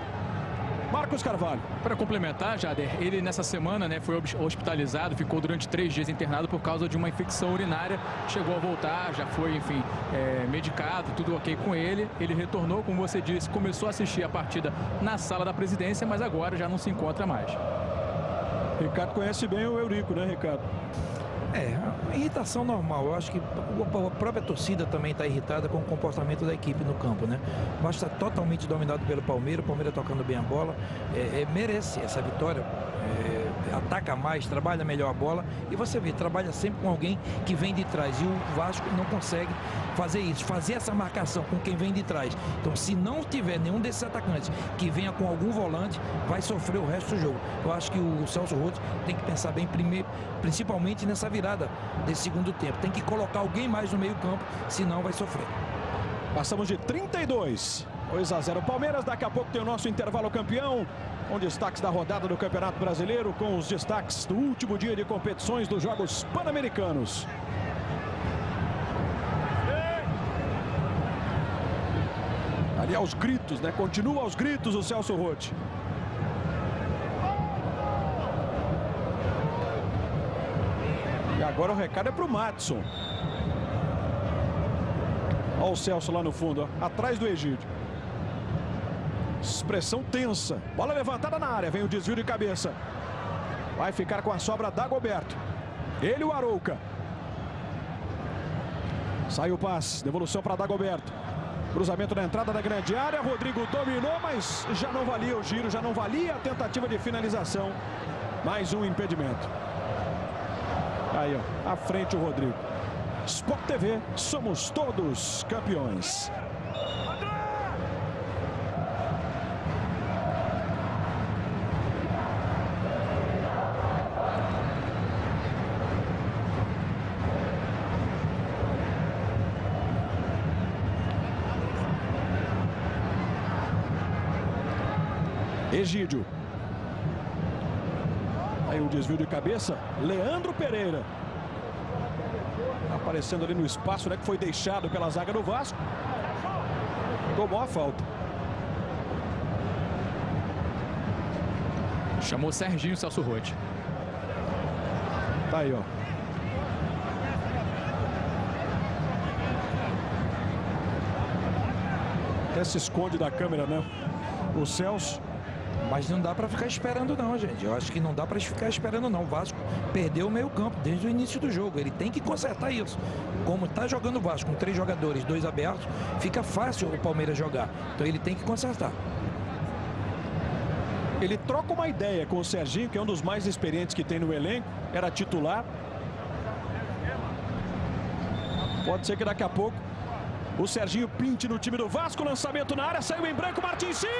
Marcos Carvalho. Para complementar, Jader, ele nessa semana, né, foi hospitalizado, ficou durante 3 dias internado por causa de uma infecção urinária. Chegou a voltar, já foi, enfim, medicado, tudo ok com ele. Ele retornou, como você disse, começou a assistir a partida na sala da presidência, mas agora já não se encontra mais. Ricardo conhece bem o Eurico, né, Ricardo? Irritação normal. Eu acho que a própria torcida também está irritada com o comportamento da equipe no campo, né? O Vasco está totalmente dominado pelo Palmeiras, o Palmeiras tocando bem a bola, merece essa vitória, ataca mais, trabalha melhor a bola, e você vê, trabalha sempre com alguém que vem de trás, e o Vasco não consegue fazer isso, fazer essa marcação com quem vem de trás. Então, se não tiver nenhum desses atacantes que venha com algum volante, vai sofrer o resto do jogo. Eu acho que o Celso Roth tem que pensar bem primeiro, principalmente nessa virada desse segundo tempo. Tem que colocar alguém mais no meio campo, senão vai sofrer. Passamos de 32. 2-0 Palmeiras. Daqui a pouco tem o nosso intervalo campeão, com destaques da rodada do Campeonato Brasileiro, com os destaques do último dia de competições dos Jogos Pan-Americanos. Ali aos gritos, né? Continua aos gritos o Celso Roth. E agora o recado é para o Madison. Olha o Celso lá no fundo, ó, atrás do Egídio. Expressão tensa. Bola levantada na área, vem o desvio de cabeça. Vai ficar com a sobra Dagoberto. Ele e o Arouca. Sai o passe, devolução para Dagoberto. Cruzamento na entrada da grande área, Rodrigo dominou, mas já não valia o giro, já não valia a tentativa de finalização. Mais um impedimento. Aí, ó, à frente o Rodrigo. Sport TV, somos todos campeões. Egídio. Aí o desvio de cabeça, Leandro Pereira. Aparecendo ali no espaço, né, que foi deixado pela zaga do Vasco. Tomou a falta. Chamou Serginho Celso Roth. Tá aí, ó. Até se esconde da câmera, né? O Celso. Mas não dá para ficar esperando não, gente. Eu acho que não dá para ficar esperando não. O Vasco perdeu o meio campo desde o início do jogo. Ele tem que consertar isso. Como está jogando o Vasco com 3 jogadores, 2 abertos, fica fácil o Palmeiras jogar. Então ele tem que consertar. Ele troca uma ideia com o Serginho, que é um dos mais experientes que tem no elenco. Era titular. Pode ser que daqui a pouco o Serginho pinte no time do Vasco. Lançamento na área, saiu em branco, Martin Silva!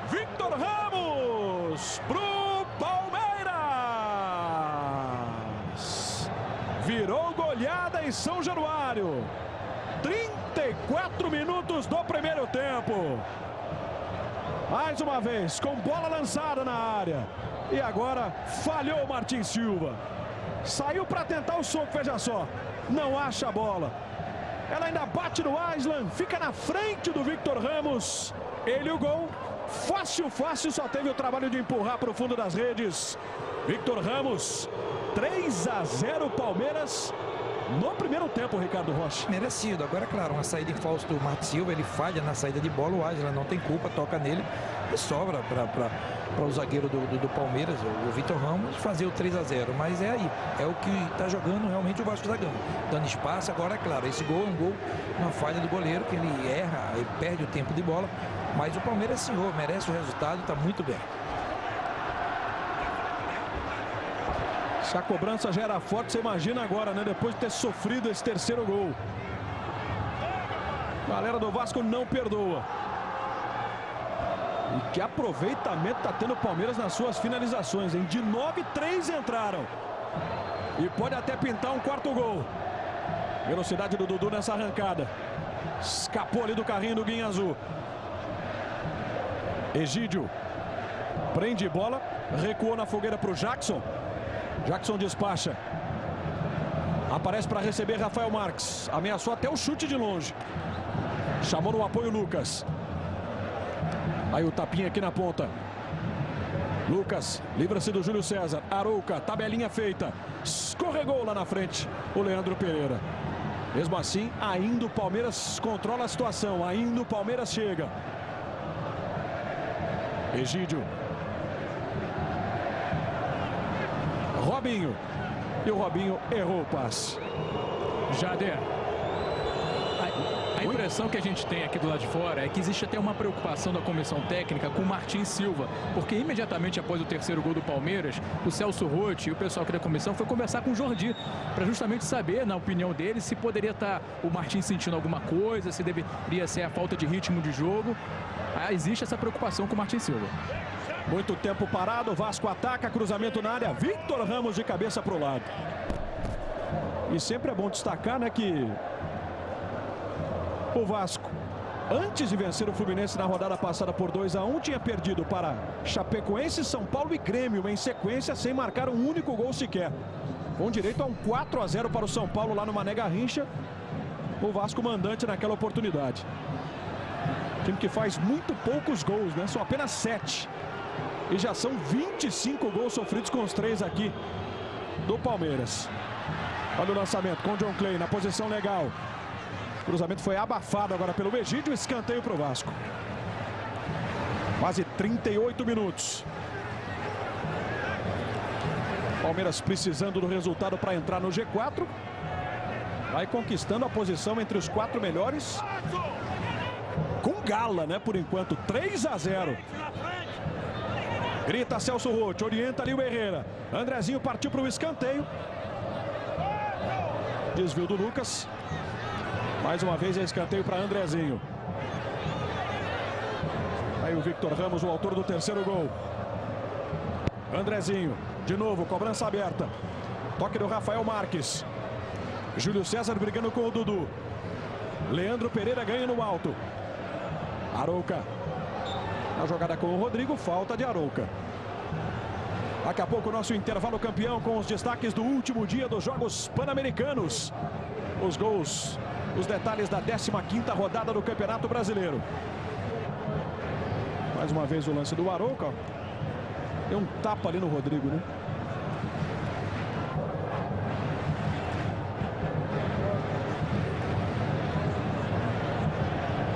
Victor Ramos pro Palmeiras. Virou goleada em São Januário. 34 minutos do primeiro tempo. Mais uma vez, com bola lançada na área. E agora falhou o Martin Silva. Saiu para tentar o soco, veja só. Não acha a bola. Ela ainda bate no Aislan, fica na frente do Victor Ramos. Ele o gol. Fácil, fácil, só teve o trabalho de empurrar para o fundo das redes. Victor Ramos, 3-0 Palmeiras no primeiro tempo, Ricardo Rocha. Merecido. Agora, claro, uma saída em falso do Martin Silva, ele falha na saída de bola, o Ágila não tem culpa, toca nele e sobra para o zagueiro do Palmeiras, o Victor Ramos, fazer o 3-0. Mas é aí, é o que está jogando realmente o Vasco da Gama. Dando espaço, agora, é claro, esse gol é um gol, uma falha do goleiro, que ele erra, ele perde o tempo de bola. Mas o Palmeiras, senhor, merece o resultado, está muito bem. Se a cobrança já era forte, você imagina agora, né? Depois de ter sofrido esse terceiro gol. A galera do Vasco não perdoa. E que aproveitamento está tendo o Palmeiras nas suas finalizações, hein? De 9, 3 entraram. E pode até pintar um quarto gol. Velocidade do Dudu nessa arrancada. Escapou ali do carrinho do Guinha Azul. Egídio prende bola, recuou na fogueira para o Jackson. Jackson despacha. Aparece para receber Rafael Marques. Ameaçou até o chute de longe. Chamou no apoio Lucas. Aí o tapinha aqui na ponta. Lucas livra-se do Júlio César. Arouca, tabelinha feita. Escorregou lá na frente o Leandro Pereira. Mesmo assim, ainda o Palmeiras controla a situação. Ainda o Palmeiras chega. Egídio. Robinho. E o Robinho errou o passe. Jader. A impressão que a gente tem aqui do lado de fora é que existe até uma preocupação da comissão técnica com o Martin Silva, porque imediatamente após o terceiro gol do Palmeiras, o Celso Roth e o pessoal aqui da comissão foi conversar com o Jordi para justamente saber, na opinião dele, se poderia estar o Martin sentindo alguma coisa, se deveria ser a falta de ritmo de jogo. Existe essa preocupação com o Martin Silva. Muito tempo parado, o Vasco ataca, cruzamento na área, Victor Ramos de cabeça para o lado. E sempre é bom destacar, né, que o Vasco, antes de vencer o Fluminense na rodada passada por 2-1, tinha perdido para Chapecoense, São Paulo e Grêmio em sequência, sem marcar um único gol sequer. Com direito a um 4-0 para o São Paulo lá no Mané Garrincha. O Vasco mandante naquela oportunidade. Time que faz muito poucos gols, né? São apenas 7. E já são 25 gols sofridos com os 3 aqui do Palmeiras. Olha o lançamento com o John Clay na posição legal. O cruzamento foi abafado agora pelo Egídio. Escanteio para o Vasco. Quase 38 minutos. Palmeiras precisando do resultado para entrar no G4. Vai conquistando a posição entre os 4 melhores. Com gala, né? Por enquanto, 3-0. Grita Celso Roth, orienta ali o Herrera. Andrezinho partiu para o escanteio. Desvio do Lucas. Mais uma vez é escanteio para Andrezinho. Aí o Victor Ramos, o autor do terceiro gol. Andrezinho, de novo, cobrança aberta. Toque do Rafael Marques. Júlio César brigando com o Dudu. Leandro Pereira ganha no alto. Arouca. A jogada com o Rodrigo, falta de Arouca. Daqui a pouco o nosso intervalo campeão com os destaques do último dia dos Jogos Pan-Americanos. Os gols, os detalhes da 15ª rodada do Campeonato Brasileiro. Mais uma vez o lance do Arouca. Deu um tapa ali no Rodrigo, né?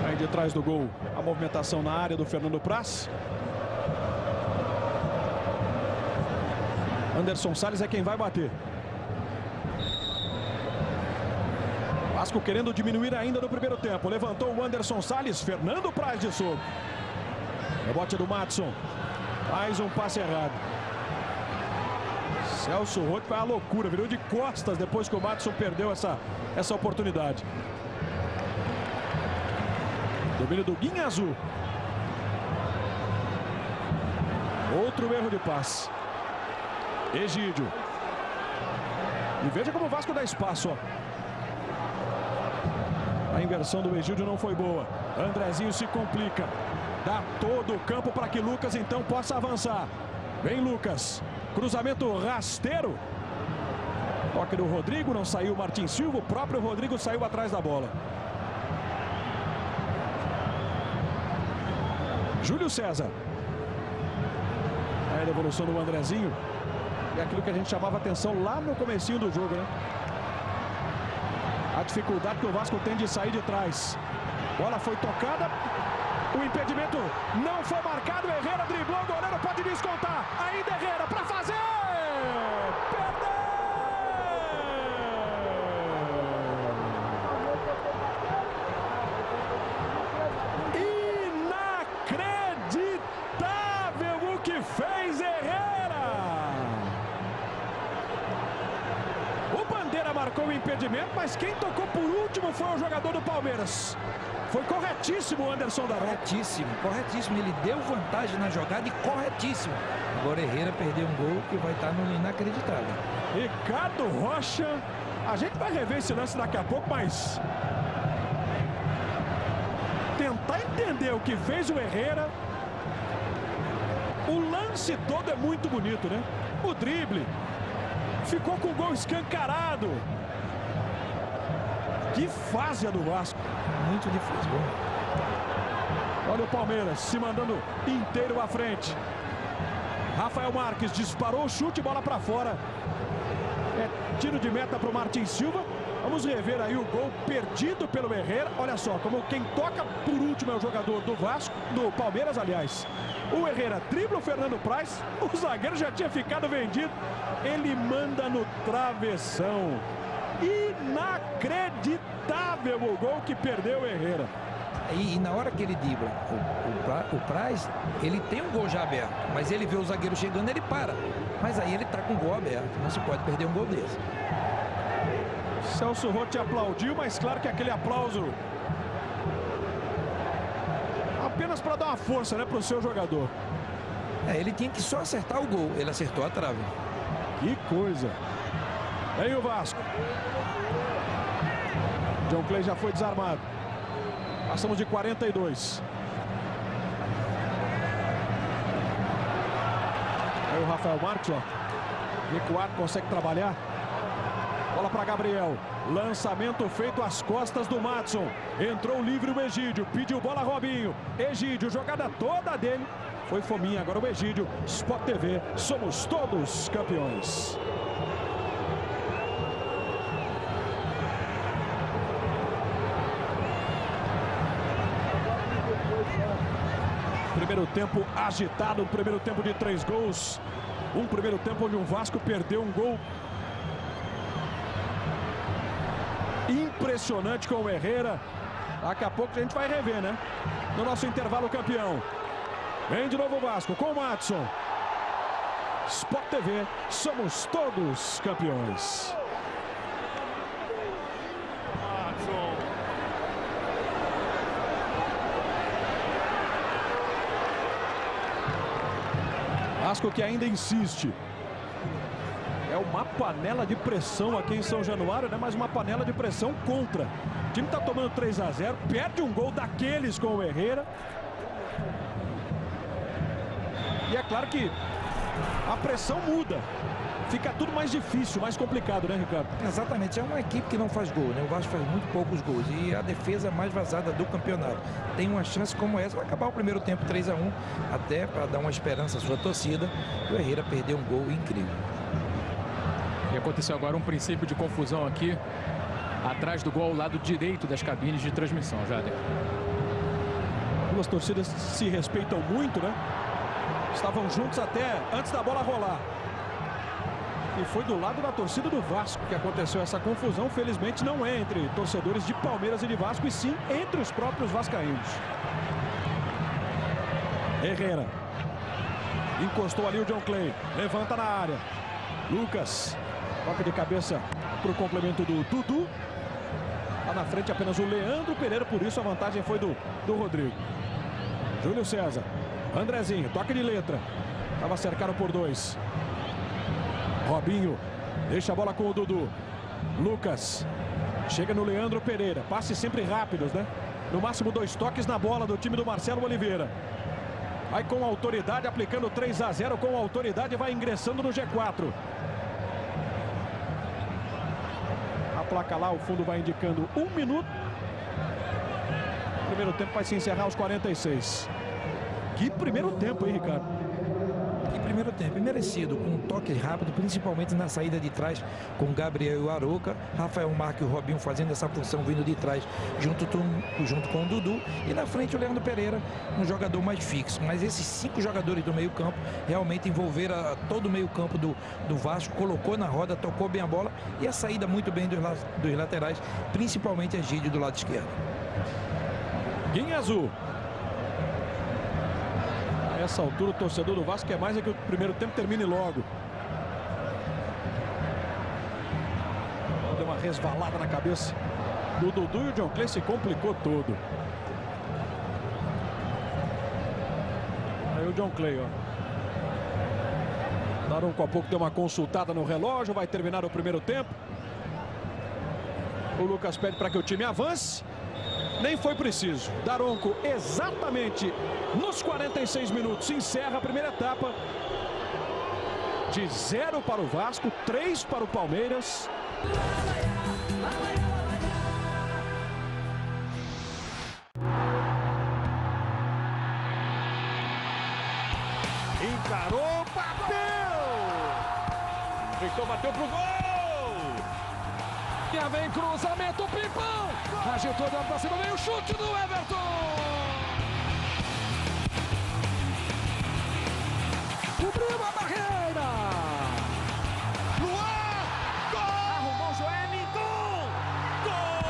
Aí de trás do gol, a movimentação na área do Fernando Praz. Anderson Salles é quem vai bater. Vasco querendo diminuir ainda no primeiro tempo. Levantou o Anderson Salles. Fernando Praz de soco. Rebote do Madison. Mais um passe errado. Celso Roth vai à loucura. Virou de costas depois que o Madison perdeu essa oportunidade. Domínio do Guinha Azul. Outro erro de passe. Egídio. E veja como o Vasco dá espaço, ó. A inversão do Egídio não foi boa. Andrezinho se complica. Dá todo o campo para que Lucas então possa avançar. Vem Lucas. Cruzamento rasteiro. Toque do Rodrigo, não saiu o Martin Silva. O próprio Rodrigo saiu atrás da bola. Júlio César. A devolução do Andrezinho. É aquilo que a gente chamava atenção lá no comecinho do jogo, né? A dificuldade que o Vasco tem de sair de trás. Bola foi tocada. O impedimento não foi marcado. Herrera driblou, o goleiro pode descontar. Ainda Herrera para fazer. Perdeu! Inacreditável o que fez Herrera! O Bandeira marcou o impedimento, mas quem tocou por último foi o jogador do Palmeiras. Foi corretíssimo o Anderson da Corretíssimo, corretíssimo. Ele deu vantagem na jogada e corretíssimo. Agora Herrera perdeu um gol que vai estar no inacreditável. Ricardo Rocha. A gente vai rever esse lance daqui a pouco, mas tentar entender o que fez o Herrera. O lance todo é muito bonito, né? O drible. Ficou com o gol escancarado. Que fase a do Vasco. Muito difícil. Olha o Palmeiras se mandando inteiro à frente. Rafael Marques disparou o chute, bola para fora. É tiro de meta para o Martin Silva. Vamos rever aí o gol perdido pelo Herrera. Olha só, como quem toca por último é o jogador do Vasco, do Palmeiras, aliás. O Herrera dribla o Fernando Praz. O zagueiro já tinha ficado vendido. Ele manda no travessão. Inacreditável o gol que perdeu o Herrera. E na hora que ele dribla o Praz, ele tem um gol já aberto, mas ele vê o zagueiro chegando, ele para. Mas aí ele tá com o gol aberto, não se pode perder um gol desse. Celso Roth aplaudiu, mas claro que aquele aplauso apenas para dar uma força, né, para o seu jogador. Ele tinha que só acertar o gol, ele acertou a trave. Que coisa. Aí o Vasco. John Clay já foi desarmado. Passamos de 42. Aí o Rafael Marques, ó. Recuado, consegue trabalhar. Bola para Gabriel. Lançamento feito às costas do Madison. Entrou livre o Egídio. Pediu bola Robinho. Egídio, jogada toda dele. Foi fominha, agora o Egídio. Sport TV, somos todos campeões. Primeiro tempo agitado, um primeiro tempo de 3 gols. Um primeiro tempo onde o Vasco perdeu um gol impressionante com o Herrera. Daqui a pouco a gente vai rever, né? No nosso intervalo campeão. Vem de novo o Vasco com o Madison. Sport TV, somos todos campeões. Vasco que ainda insiste. É uma panela de pressão aqui em São Januário, né? Mas uma panela de pressão contra. O time está tomando 3 a 0, perde um gol daqueles com o Herrera. E é claro que a pressão muda. Fica tudo mais difícil, mais complicado, né, Ricardo? Exatamente, é uma equipe que não faz gol, né? O Vasco faz muito poucos gols e a defesa mais vazada do campeonato. Tem uma chance como essa, vai acabar o primeiro tempo 3 a 1, até para dar uma esperança à sua torcida. O Herrera perdeu um gol incrível. E aconteceu agora um princípio de confusão aqui, atrás do gol, ao lado direito das cabines de transmissão, Jader. Duas torcidas se respeitam muito, né? Estavam juntos até antes da bola rolar. E foi do lado da torcida do Vasco que aconteceu essa confusão. Felizmente não é entre torcedores de Palmeiras e de Vasco, e sim entre os próprios vascaínos. Herrera. Encostou ali o John Clay. Levanta na área. Lucas. Toque de cabeça para o complemento do Dudu. Lá na frente apenas o Leandro Pereira, por isso a vantagem foi do Rodrigo. Júlio César. Andrezinho, toque de letra. Estava cercado por 2. Robinho, deixa a bola com o Dudu. Lucas, chega no Leandro Pereira. Passes sempre rápidos, né? No máximo 2 toques na bola do time do Marcelo Oliveira. Vai com autoridade, aplicando 3 a 0 com autoridade, vai ingressando no G4. A placa lá, o fundo vai indicando 1 minuto. O primeiro tempo vai se encerrar aos 46. Que primeiro tempo, hein, Ricardo? Que primeiro tempo, merecido, com um toque rápido, principalmente na saída de trás, com Gabriel e o Arouca, Rafael Marques e o Robinho fazendo essa função vindo de trás, junto com o Dudu, e na frente o Leandro Pereira, um jogador mais fixo. Mas esses 5 jogadores do meio campo realmente envolveram todo o meio campo do Vasco, colocou na roda, tocou bem a bola, e a saída muito bem dos laterais, principalmente a Egídio do lado esquerdo. Guinha azul. Nessa altura o torcedor do Vasco quer mais é que o primeiro tempo termine logo. Deu uma resvalada na cabeça do Dudu e o John Clay se complicou todo. Aí o John Clay, ó. Daronco a pouco deu uma consultada no relógio, vai terminar o primeiro tempo. O Lucas pede para que o time avance. Nem foi preciso. Daronco exatamente nos 46 minutos encerra a primeira etapa. De 0 para o Vasco, 3 para o Palmeiras. Encarou, bateu! Victor bateu pro gol! E vem cruzamento, Pimpão! Agitou de pra cima, vem o chute do Everton! Cobriu a barreira! No ar! Gol! Arrumou o Joelinton! Gol!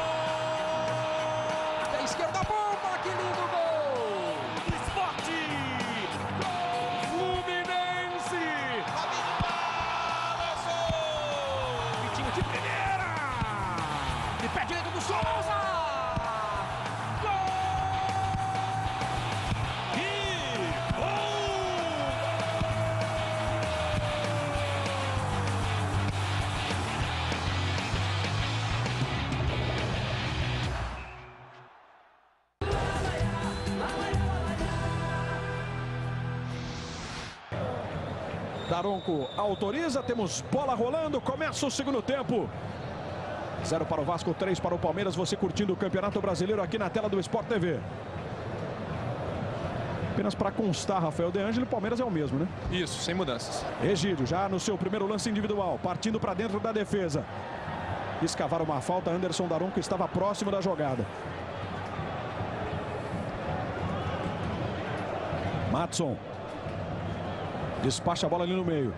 Da esquerda, bomba! Que lindo gol! Sport! Gol! Fluminense! Vitinho de primeira! De pé direito do Souza! Daronco autoriza, temos bola rolando, começa o segundo tempo. 0 para o Vasco, 3 para o Palmeiras. Você curtindo o Campeonato Brasileiro aqui na tela do Sport TV. Apenas para constar, Rafael De Angeli, o Palmeiras é o mesmo, né? Isso, sem mudanças. Egídio já no seu primeiro lance individual, partindo para dentro da defesa. Escavar uma falta, Anderson Daronco estava próximo da jogada. Madson. Despacha a bola ali no meio.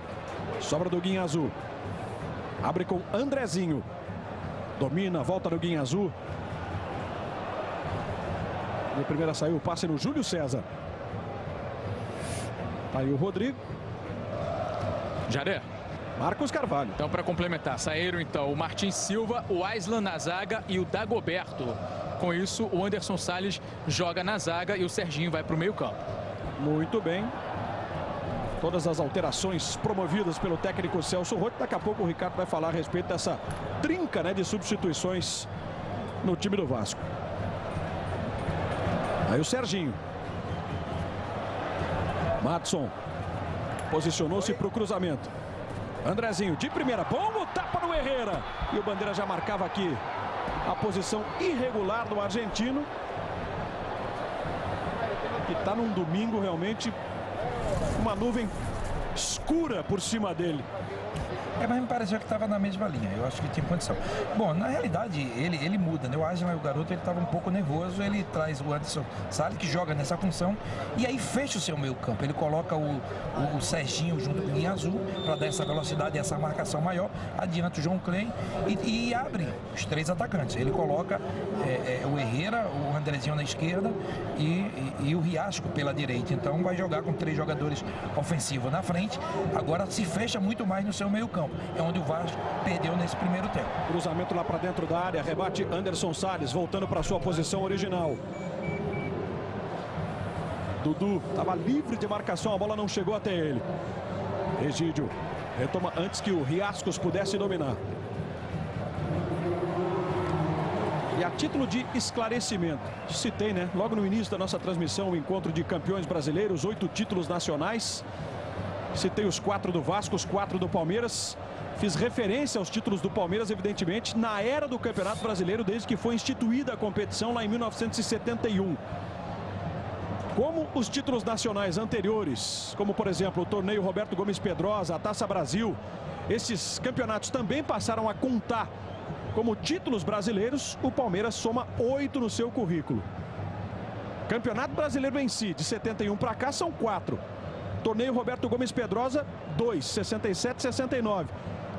Sobra do Guinhazu. Abre com Andrezinho. Domina, volta no Guinhazu. A primeira saiu o passe no Júlio César. Tá aí o Rodrigo. Jaré. Marcos Carvalho. Então, para complementar, saíram então o Martins Silva, o Aislan na zaga e o Dagoberto. Com isso, o Anderson Salles joga na zaga e o Serginho vai para o meio campo. Muito bem. Todas as alterações promovidas pelo técnico Celso Roth. Daqui a pouco o Ricardo vai falar a respeito dessa trinca, né, de substituições no time do Vasco. Aí o Serginho. Madson. Posicionou-se para o cruzamento. Andrezinho de primeira. Bom o tapa no Herrera. E o Bandeira já marcava aqui a posição irregular do argentino. Que está num domingo realmente uma nuvem escura por cima dele. Mas me pareceu que estava na mesma linha. Eu acho que tinha condição. Bom, na realidade, ele muda, né? O Aislan, o garoto, ele estava um pouco nervoso. Ele traz o Anderson Salles, que joga nessa função. E aí fecha o seu meio campo. Ele coloca o Serginho junto com o Guinhazu para dar essa velocidade e essa marcação maior. Adianta o João Klein e abre os três atacantes. Ele coloca o Herrera, o Andrezinho na esquerda e o Riasco pela direita. Então vai jogar com 3 jogadores ofensivos na frente. Agora se fecha muito mais no seu meio campo. É onde o Vasco perdeu nesse primeiro tempo. Cruzamento lá para dentro da área. Rebate Anderson Salles, voltando para sua posição original. Dudu estava livre de marcação, a bola não chegou até ele. Egídio retoma antes que o Riascos pudesse dominar. E a título de esclarecimento, citei, né, logo no início da nossa transmissão, o encontro de campeões brasileiros, 8 títulos nacionais. Citei os 4 do Vasco, os 4 do Palmeiras. Fiz referência aos títulos do Palmeiras, evidentemente, na era do Campeonato Brasileiro, desde que foi instituída a competição lá em 1971. Como os títulos nacionais anteriores, como por exemplo o torneio Roberto Gomes Pedrosa, a Taça Brasil, esses campeonatos também passaram a contar como títulos brasileiros. O Palmeiras soma 8 no seu currículo. Campeonato Brasileiro em si, de 71 para cá, são 4. Torneio Roberto Gomes Pedrosa, 2, 67 e 69.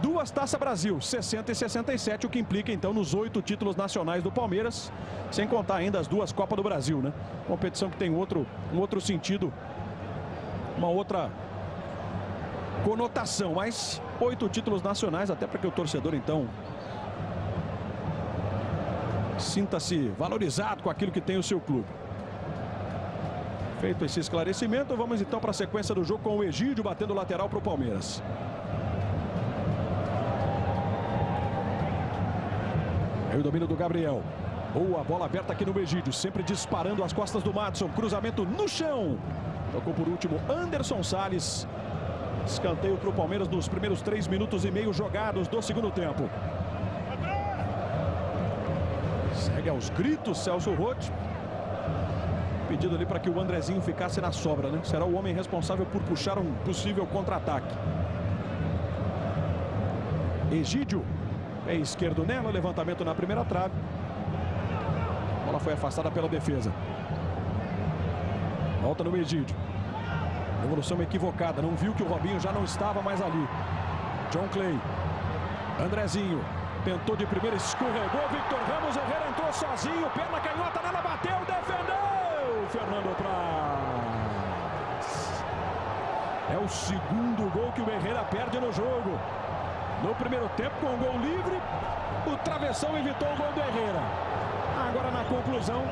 2 Taça Brasil, 60 e 67, o que implica então nos 8 títulos nacionais do Palmeiras, sem contar ainda as 2 Copas do Brasil, né? Competição que tem um outro sentido, uma outra conotação, mas 8 títulos nacionais, até para que o torcedor então sinta-se valorizado com aquilo que tem o seu clube. Feito esse esclarecimento, vamos então para a sequência do jogo com o Egídio batendo lateral para o Palmeiras. Aí o domínio do Gabriel. Boa bola aberta aqui no Egídio, sempre disparando as costas do Madson. Cruzamento no chão. Tocou por último Anderson Salles. Escanteio para o Palmeiras nos primeiros 3 minutos e meio jogados do segundo tempo. Segue aos gritos Celso Roth. Pedido ali para que o Andrezinho ficasse na sobra, né? Será o homem responsável por puxar um possível contra-ataque. Egídio, pé esquerdo nela, levantamento na primeira trave. A bola foi afastada pela defesa. Volta no Egídio. Evolução equivocada, não viu que o Robinho já não estava mais ali. John Clay. Andrezinho. Tentou de primeira, escorregou. Victor Ramos, Herrera entrou sozinho. Perna canhota nela, bateu, defendeu. Fernando Praz. É o segundo gol que o Herrera perde no jogo. No primeiro tempo, com o gol livre, o travessão evitou o gol do Herrera. Agora na conclusão,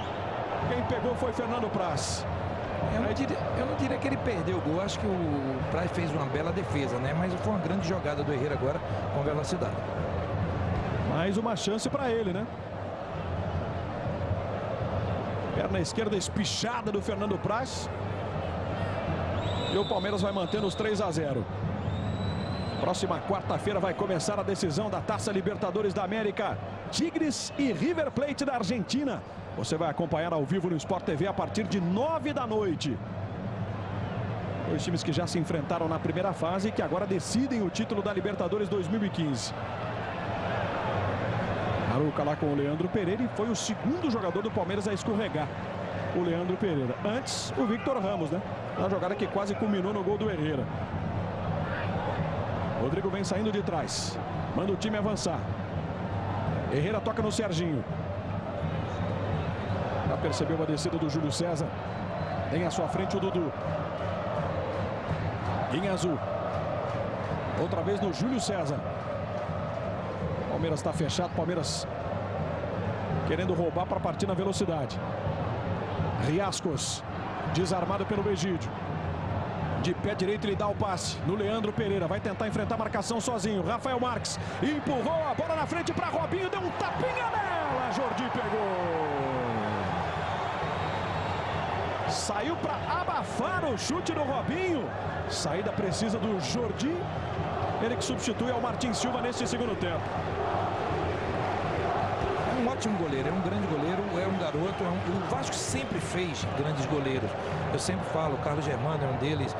quem pegou foi Fernando Praz. Eu não diria que ele perdeu o gol. Acho que o Praz fez uma bela defesa, né? Mas foi uma grande jogada do Herrera agora com velocidade. Mais uma chance para ele, né? Perna esquerda espichada do Fernando Praz. E o Palmeiras vai mantendo os 3-0. Próxima quarta-feira vai começar a decisão da Taça Libertadores da América. Tigres e River Plate da Argentina. Você vai acompanhar ao vivo no Sport TV a partir de 9 da noite. 2 times que já se enfrentaram na primeira fase e que agora decidem o título da Libertadores 2015. Aruca lá com o Leandro Pereira e foi o segundo jogador do Palmeiras a escorregar. o Leandro Pereira. Antes, o Victor Ramos, né? Na jogada que quase culminou no gol do Herrera. Rodrigo vem saindo de trás. Manda o time avançar. Herrera toca no Serginho. Já percebeu a descida do Júlio César. Tem à sua frente o Dudu. Guinha azul. Outra vez no Júlio César. Palmeiras está fechado. Palmeiras querendo roubar para partir na velocidade. Riascos. Desarmado pelo Egídio. De pé direito ele dá o passe no Leandro Pereira. Vai tentar enfrentar a marcação sozinho. Rafael Marques empurrou a bola na frente para Robinho. Deu um tapinha nela. Jordi pegou. Saiu para abafar o chute do Robinho. Saída precisa do Jordi. Ele que substitui ao Martins Silva neste segundo tempo. É um ótimo goleiro, é um grande goleiro, é um garoto. O Vasco sempre fez grandes goleiros. Eu sempre falo, o Carlos Germano é um deles,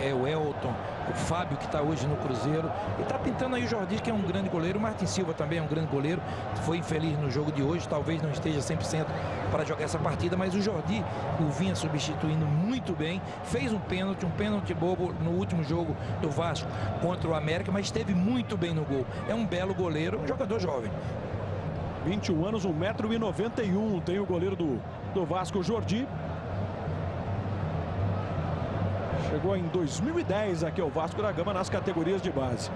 é o Elton, o Fábio que está hoje no Cruzeiro. E está pintando aí o Jordi, que é um grande goleiro. O Martins Silva também é um grande goleiro. Foi infeliz no jogo de hoje, talvez não esteja 100% para jogar essa partida, mas o Jordi o vinha substituindo muito bem. Fez um pênalti bobo no último jogo do Vasco contra o América, mas esteve muito bem no gol. É um belo goleiro, um jogador jovem. 21 anos, 1,91 m tem o goleiro do Vasco, Jordi. Chegou em 2010 aqui ao Vasco da Gama nas categorias de base.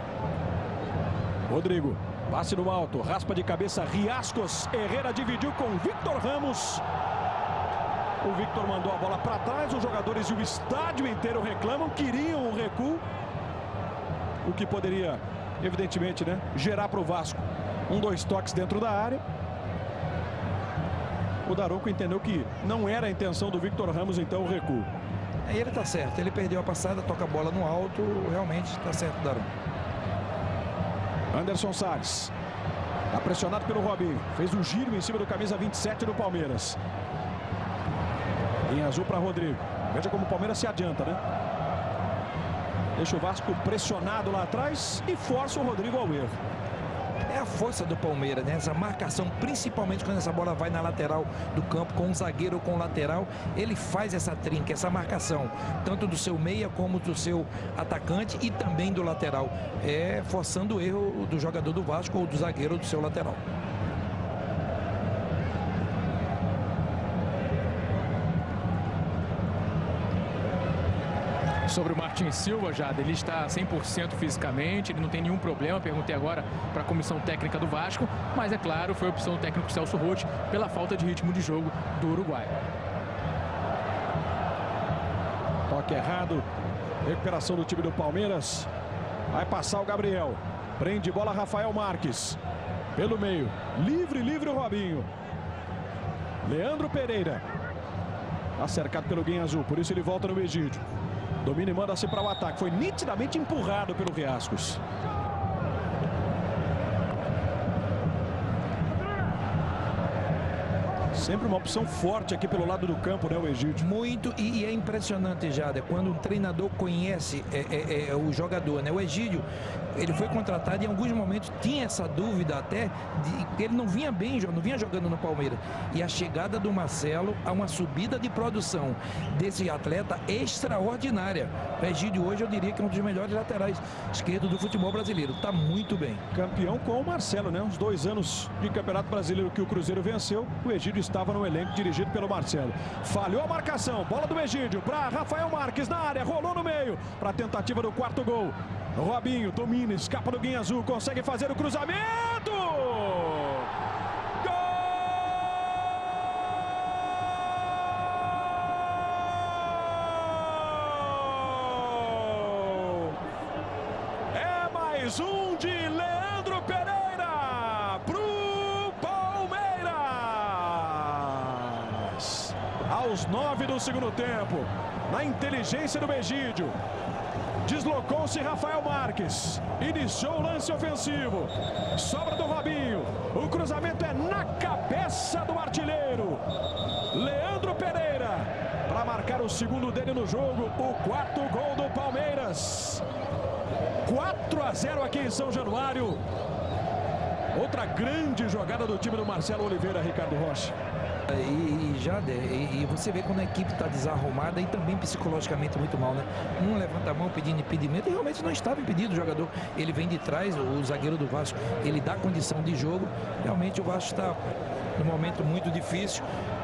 Rodrigo, passe no alto, raspa de cabeça, Riascos. Herrera dividiu com Victor Ramos. O Victor mandou a bola para trás. Os jogadores e o estádio inteiro reclamam, queriam um recuo. O que poderia, evidentemente, né, gerar para o Vasco 2 toques dentro da área. O Daronco entendeu que não era a intenção do Victor Ramos, então, o recuo. Aí ele tá certo, ele perdeu a passada, toca a bola no alto, realmente tá certo, Daronco. Anderson Salles. Tá pressionado pelo Robinho. Fez um giro em cima do camisa 27 do Palmeiras. Em azul para Rodrigo. Veja como o Palmeiras se adianta, né? Deixa o Vasco pressionado lá atrás e força o Rodrigo ao erro. É a força do Palmeiras, né? Essa marcação, principalmente quando essa bola vai na lateral do campo, com um zagueiro ou com o lateral, ele faz essa trinca, essa marcação, tanto do seu meia como do seu atacante e também do lateral, forçando o erro do jogador do Vasco ou do zagueiro ou do seu lateral. Sobre o Martins Silva, Jada, ele está 100% fisicamente, ele não tem nenhum problema. Perguntei agora para a comissão técnica do Vasco, mas é claro, foi a opção do técnico Celso Roth pela falta de ritmo de jogo do Uruguai. Toque errado, recuperação do time do Palmeiras. Vai passar o Gabriel, prende bola Rafael Marques, pelo meio, livre o Robinho. Leandro Pereira, tá cercado pelo Guinha Azul, por isso ele volta no Egídio. Domina e manda-se para o ataque. Foi nitidamente empurrado pelo Riascos. Sempre uma opção forte aqui pelo lado do campo, né, o Egídio? Muito, e é impressionante, Jada, quando um treinador conhece o jogador, né? O Egídio, ele foi contratado e em alguns momentos tinha essa dúvida até de que ele não vinha bem, não vinha jogando no Palmeiras. E a chegada do Marcelo a uma subida de produção desse atleta extraordinária. O Egídio hoje eu diria que é um dos melhores laterais esquerdos do futebol brasileiro. Está muito bem. Campeão com o Marcelo, né? Uns 2 anos de Campeonato Brasileiro que o Cruzeiro venceu. O Egídio estava no elenco dirigido pelo Marcelo. Falhou a marcação. Bola do Egídio para Rafael Marques na área. Rolou no meio para a tentativa do 4º gol. Robinho domina, escapa do Guinha Azul. Consegue fazer o cruzamento. Gol! É mais um de Leandro Pereira pro Palmeiras. Aos 9 do segundo tempo, na inteligência do Egídio, deslocou-se Rafael Marques, iniciou o lance ofensivo, sobra do Robinho, o cruzamento é na cabeça do artilheiro Leandro Pereira, para marcar o segundo dele no jogo, o 4º gol do Palmeiras. 4-0 aqui em São Januário. Outra grande jogada do time do Marcelo Oliveira, Ricardo Rocha. E você vê quando a equipe está desarrumada e também psicologicamente muito mal, né? Um levanta a mão pedindo impedimento e realmente não estava impedido o jogador. Ele vem de trás, o zagueiro do Vasco, ele dá condição de jogo. Realmente o Vasco está num momento muito difícil,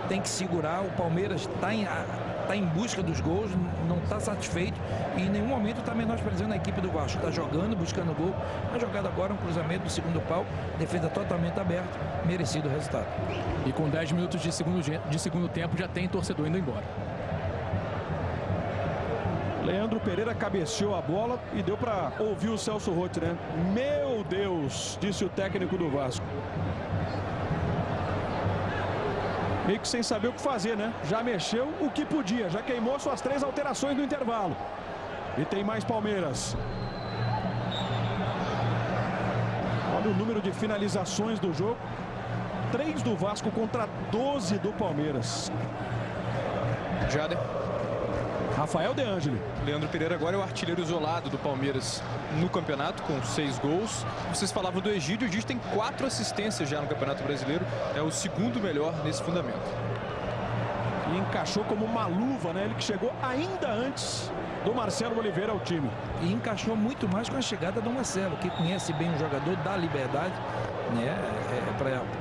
tem que segurar. O Palmeiras está em busca dos gols, não está satisfeito e em nenhum momento está menosprezando a equipe do Vasco. Está jogando, buscando gol. A jogada agora, um cruzamento do segundo pau, defesa totalmente aberta, merecido o resultado. E com 10 minutos de segundo tempo já tem torcedor indo embora. Leandro Pereira cabeceou a bola e deu para ouvir o Celso Roth, né? Meu Deus, disse o técnico do Vasco. Meio que sem saber o que fazer, né? Já mexeu o que podia, já queimou suas 3 alterações no intervalo. E tem mais Palmeiras. Olha o número de finalizações do jogo. 3 do Vasco contra 12 do Palmeiras. Jader. Rafael De Angeli. Leandro Pereira agora é o artilheiro isolado do Palmeiras no campeonato, com 6 gols. Vocês falavam do Egídio. O Egídio tem 4 assistências já no Campeonato Brasileiro. É o segundo melhor nesse fundamento. E encaixou como uma luva, né? Ele que chegou ainda antes do Marcelo Oliveira ao time. E encaixou muito mais com a chegada do Marcelo, que conhece bem o jogador, dá liberdade, né,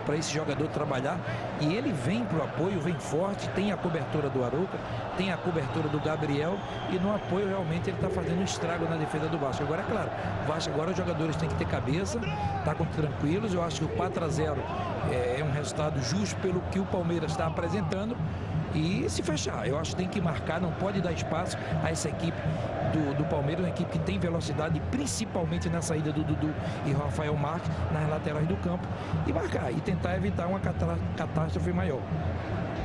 para esse jogador trabalhar. E ele vem para o apoio, vem forte, tem a cobertura do Arouca, tem a cobertura do Gabriel, e no apoio realmente ele está fazendo um estrago na defesa do Vasco. Agora, é claro, o Vasco agora os jogadores têm que ter cabeça, tá tranquilos. Eu acho que o 4-0 é um resultado justo pelo que o Palmeiras está apresentando. E se fechar, eu acho que tem que marcar, não pode dar espaço a essa equipe do Palmeiras, uma equipe que tem velocidade, principalmente na saída do Dudu e Rafael Marques, nas laterais do campo, e marcar, e tentar evitar uma catástrofe maior.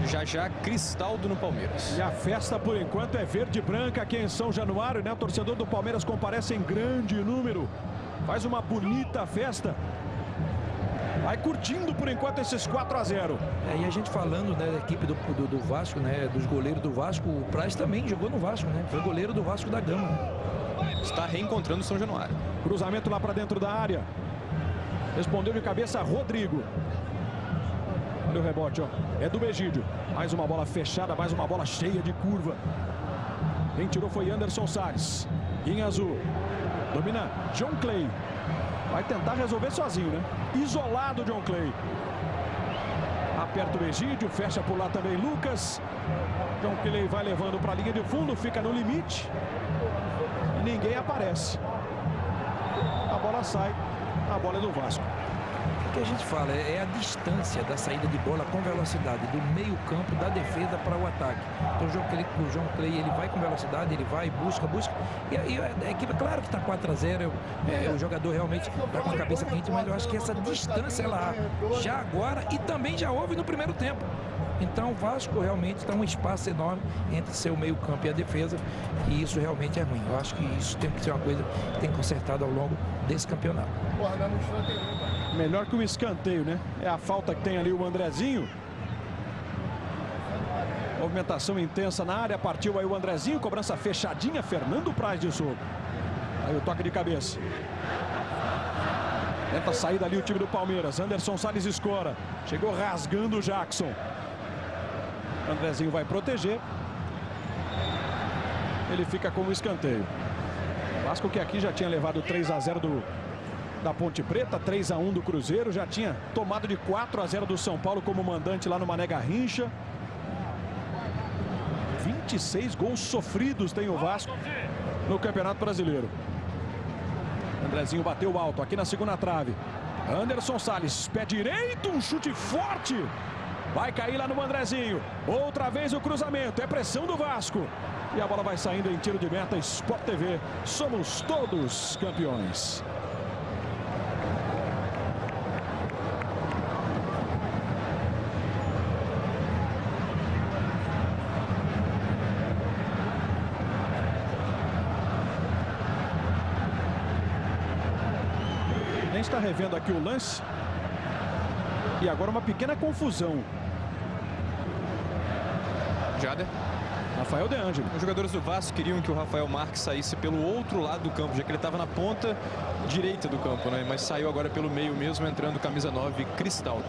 Já Cristaldo no Palmeiras. E a festa, por enquanto, é verde e branca aqui em São Januário, né? O torcedor do Palmeiras comparece em grande número, faz uma bonita festa. Vai curtindo por enquanto esses 4-0. E a gente falando, né, da equipe do Vasco, né, dos goleiros do Vasco, o Praz também jogou no Vasco, né? Foi goleiro do Vasco da Gama. Está reencontrando o São Januário. Cruzamento lá para dentro da área. Respondeu de cabeça Rodrigo. Olha o rebote, ó. É do Egídio. Mais uma bola fechada, mais uma bola cheia de curva. Quem tirou foi Anderson Salles. Em azul. Domina John Clay. Vai tentar resolver sozinho, né? Isolado John Clay. Aperta o Egídio, fecha por lá também Lucas. John Clay vai levando para a linha de fundo, fica no limite. E ninguém aparece. A bola sai, a bola é do Vasco. O que a gente fala é a distância da saída de bola com velocidade, do meio campo, da defesa para o ataque. Então o John Clay, ele vai com velocidade, ele vai, busca. E a equipe, claro que está 4-0, o jogador realmente está com a cabeça quente, mas eu acho que essa distância ela há já agora e também já houve no primeiro tempo. Então o Vasco realmente está um espaço enorme entre seu meio campo e a defesa, e isso realmente é ruim. Eu acho que isso tem que ser uma coisa que tem consertado ao longo desse campeonato. Melhor que o escanteio, né? É a falta que tem ali o Andrezinho. Movimentação intensa na área, partiu aí o Andrezinho, cobrança fechadinha, Fernando Praz de soco. Aí o toque de cabeça. Tenta sair dali o time do Palmeiras. Anderson Salles escora. Chegou rasgando o Jackson. Andrezinho vai proteger. Ele fica com o escanteio. Vasco que aqui já tinha levado 3-0 da Ponte Preta, 3-1 do Cruzeiro. Já tinha tomado de 4-0 do São Paulo como mandante lá no Mané Garrincha. 26 gols sofridos tem o Vasco no Campeonato Brasileiro. Andrezinho bateu alto aqui na segunda trave. Anderson Salles, pé direito, um chute forte. Vai cair lá no Andrezinho. Outra vez o cruzamento, é pressão do Vasco. E a bola vai saindo em tiro de meta. Sport TV, somos todos campeões. Está revendo aqui o lance. E agora uma pequena confusão. Jader. Rafael De Angeli. Os jogadores do Vasco queriam que o Rafael Marques saísse pelo outro lado do campo, já que ele estava na ponta direita do campo, né? Mas saiu agora pelo meio mesmo, entrando camisa 9, Cristaldo.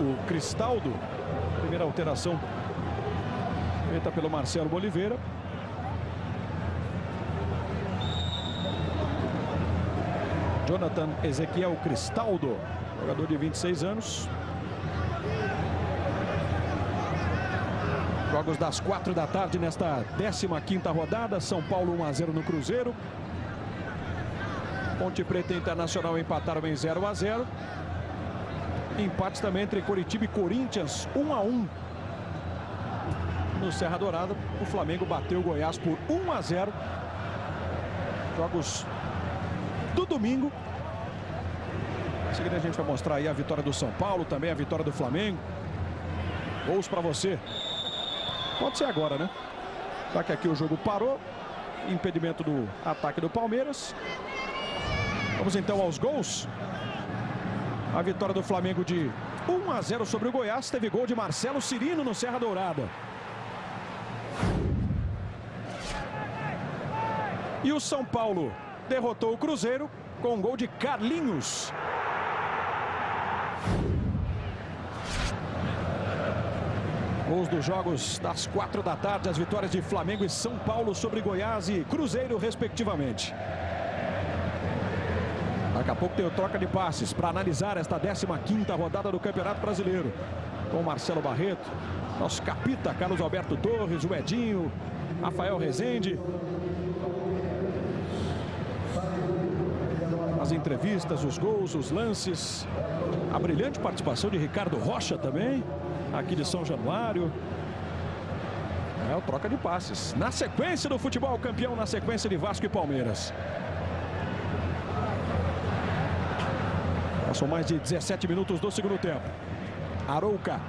o Cristaldo. Primeira alteração feita pelo Marcelo Oliveira. Jonathan Ezequiel Cristaldo, jogador de 26 anos. Jogos das 4 da tarde nesta 15ª rodada. São Paulo 1 a 0 no Cruzeiro. Ponte Preta e Internacional empataram em 0 a 0. Empates também entre Coritiba e Corinthians, 1 a 1. No Serra Dourada, o Flamengo bateu o Goiás por 1 a 0. Jogos do domingo. Em seguida a gente vai mostrar aí a vitória do São Paulo, também a vitória do Flamengo. Gols para você. Pode ser agora, né? Já que aqui o jogo parou. Impedimento do ataque do Palmeiras. Vamos então aos gols. A vitória do Flamengo de 1 a 0 sobre o Goiás. Teve gol de Marcelo Cirino no Serra Dourada. E o São Paulo derrotou o Cruzeiro com um gol de Carlinhos. Gols dos jogos das 4 da tarde. As vitórias de Flamengo e São Paulo sobre Goiás e Cruzeiro, respectivamente. Daqui a pouco tem o troca de passes para analisar esta 15ª rodada do Campeonato Brasileiro. Com o Marcelo Barreto, nosso capita Carlos Alberto Torres, o Edinho, Rafael Rezende. As entrevistas, os gols, os lances. A brilhante participação de Ricardo Rocha também, aqui de São Januário. É o troca de passes. Na sequência do futebol campeão, na sequência de Vasco e Palmeiras. São mais de 17 minutos do segundo tempo. Arouca.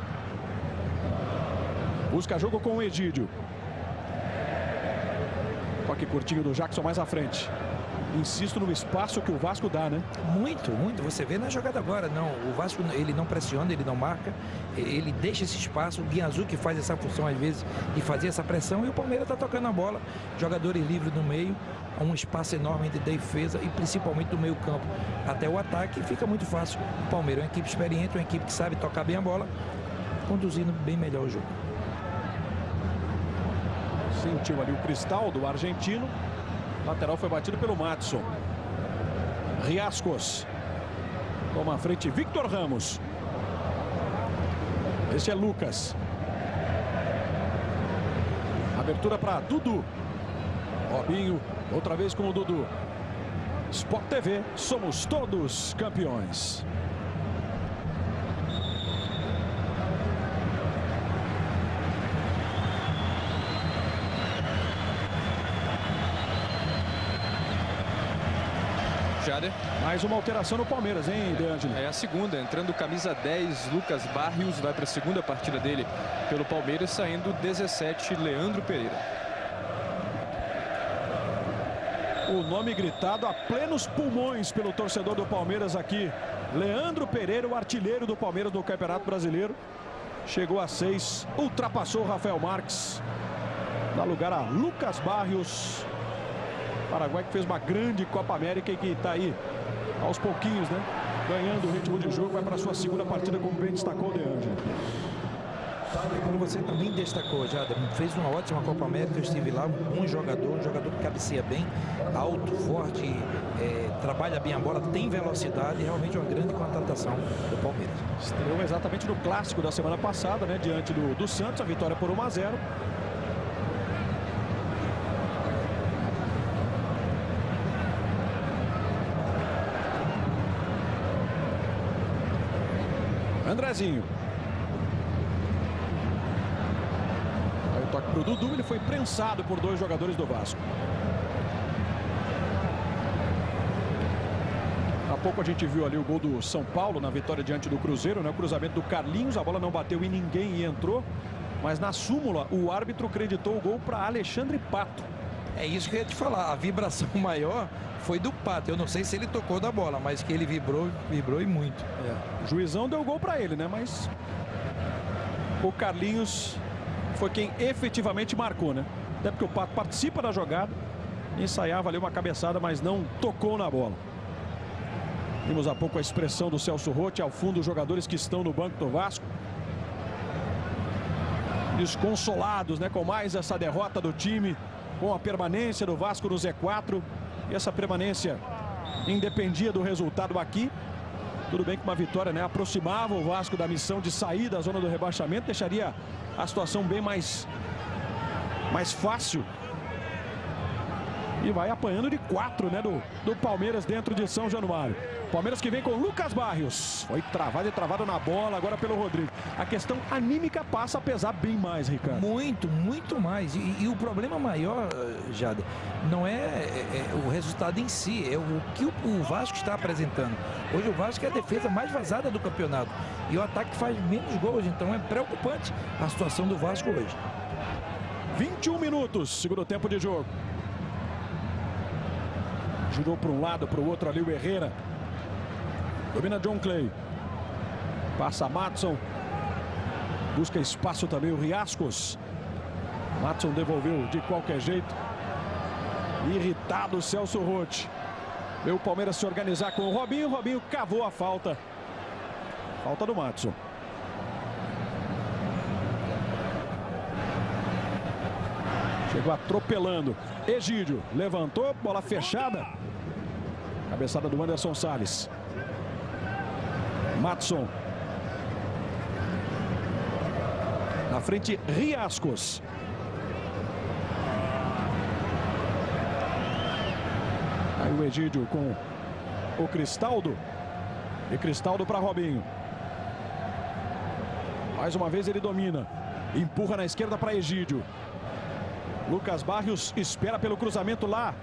Busca jogo com o Egídio. Toque curtinho do Jackson mais à frente. Insisto no espaço que o Vasco dá, né? Muito, muito. Você vê na jogada agora, não. O Vasco, ele não pressiona, ele não marca. Ele deixa esse espaço. O Guiazul que faz essa função, às vezes, de fazer essa pressão. E o Palmeiras está tocando a bola. Jogadores livres no meio. Um espaço enorme de defesa e principalmente do meio campo até o ataque. Fica muito fácil. O Palmeiras é uma equipe experiente, uma equipe que sabe tocar bem a bola, conduzindo bem melhor o jogo. Sentiu ali o Cristaldo, do argentino. Lateral foi batido pelo Madison. Riascos. Toma a frente Victor Ramos. Este é Lucas. Abertura para Dudu. Robinho, outra vez com o Dudu. Sport TV, somos todos campeões. Jader. Mais uma alteração no Palmeiras, hein, De Angeli? É a segunda, entrando camisa 10, Lucas Barrios, vai para a segunda partida dele pelo Palmeiras, saindo 17, Leandro Pereira. O nome gritado a plenos pulmões pelo torcedor do Palmeiras aqui. Leandro Pereira, o artilheiro do Palmeiras do Campeonato Brasileiro. Chegou a 6, ultrapassou o Rafael Marques. Dá lugar a Lucas Barrios. Paraguai que fez uma grande Copa América e que está aí aos pouquinhos, né? Ganhando o ritmo de jogo, vai para a sua segunda partida, como bem destacou o De Angeli. Como você também destacou, Jader, fez uma ótima Copa América. Eu estive lá, um jogador que cabeceia bem, alto, forte, trabalha bem a bola, tem velocidade, realmente uma grande contratação do Palmeiras. Estreou exatamente no clássico da semana passada, né? Diante do Santos, a vitória por 1 a 0. Andrezinho. Aí o toque para o Dudu, ele foi prensado por 2 jogadores do Vasco. Há pouco a gente viu ali o gol do São Paulo na vitória diante do Cruzeiro, né? O cruzamento do Carlinhos, a bola não bateu em ninguém e entrou. Mas na súmula, o árbitro creditou o gol para Alexandre Pato. É isso que eu ia te falar, a vibração maior foi do Pato. Eu não sei se ele tocou da bola, mas que ele vibrou e muito. O juizão deu gol para ele, né? Mas o Carlinhos foi quem efetivamente marcou, né? Até porque o Pato participa da jogada, ensaiava ali uma cabeçada, mas não tocou na bola. Vimos há pouco a expressão do Celso Roth, ao fundo os jogadores que estão no banco do Vasco. Desconsolados, né, com mais essa derrota do time, com a permanência do Vasco no Z4. E essa permanência independia do resultado aqui. Tudo bem que uma vitória, né, aproximava o Vasco da missão de sair da zona do rebaixamento, deixaria a situação bem mais fácil. E vai apanhando de 4, né, do Palmeiras dentro de São Januário. Palmeiras que vem com Lucas Barrios. Foi travado e travado na bola agora pelo Rodrigo. A questão anímica passa a pesar bem mais, Ricardo. Muito, muito mais. E o problema maior, Jader, não é o resultado em si, é o que o Vasco está apresentando. Hoje o Vasco é a defesa mais vazada do campeonato. E o ataque faz menos gols, então é preocupante a situação do Vasco hoje. 21 minutos, segundo tempo de jogo. Girou para um lado, para o outro ali o Herrera. Domina John Clay. Passa Madson. Busca espaço também o Riascos. Madson devolveu de qualquer jeito. Irritado o Celso Roth. Veio o Palmeiras se organizar com o Robinho. O Robinho cavou a falta. Falta do Madson. Chegou atropelando. Egídio levantou, bola fechada. Cabeçada do Anderson Salles. Madson. Na frente, Riascos. Aí o Egídio com o Cristaldo. E Cristaldo para Robinho. Mais uma vez ele domina. Empurra na esquerda para Egídio. Lucas Barrios espera pelo cruzamento lá.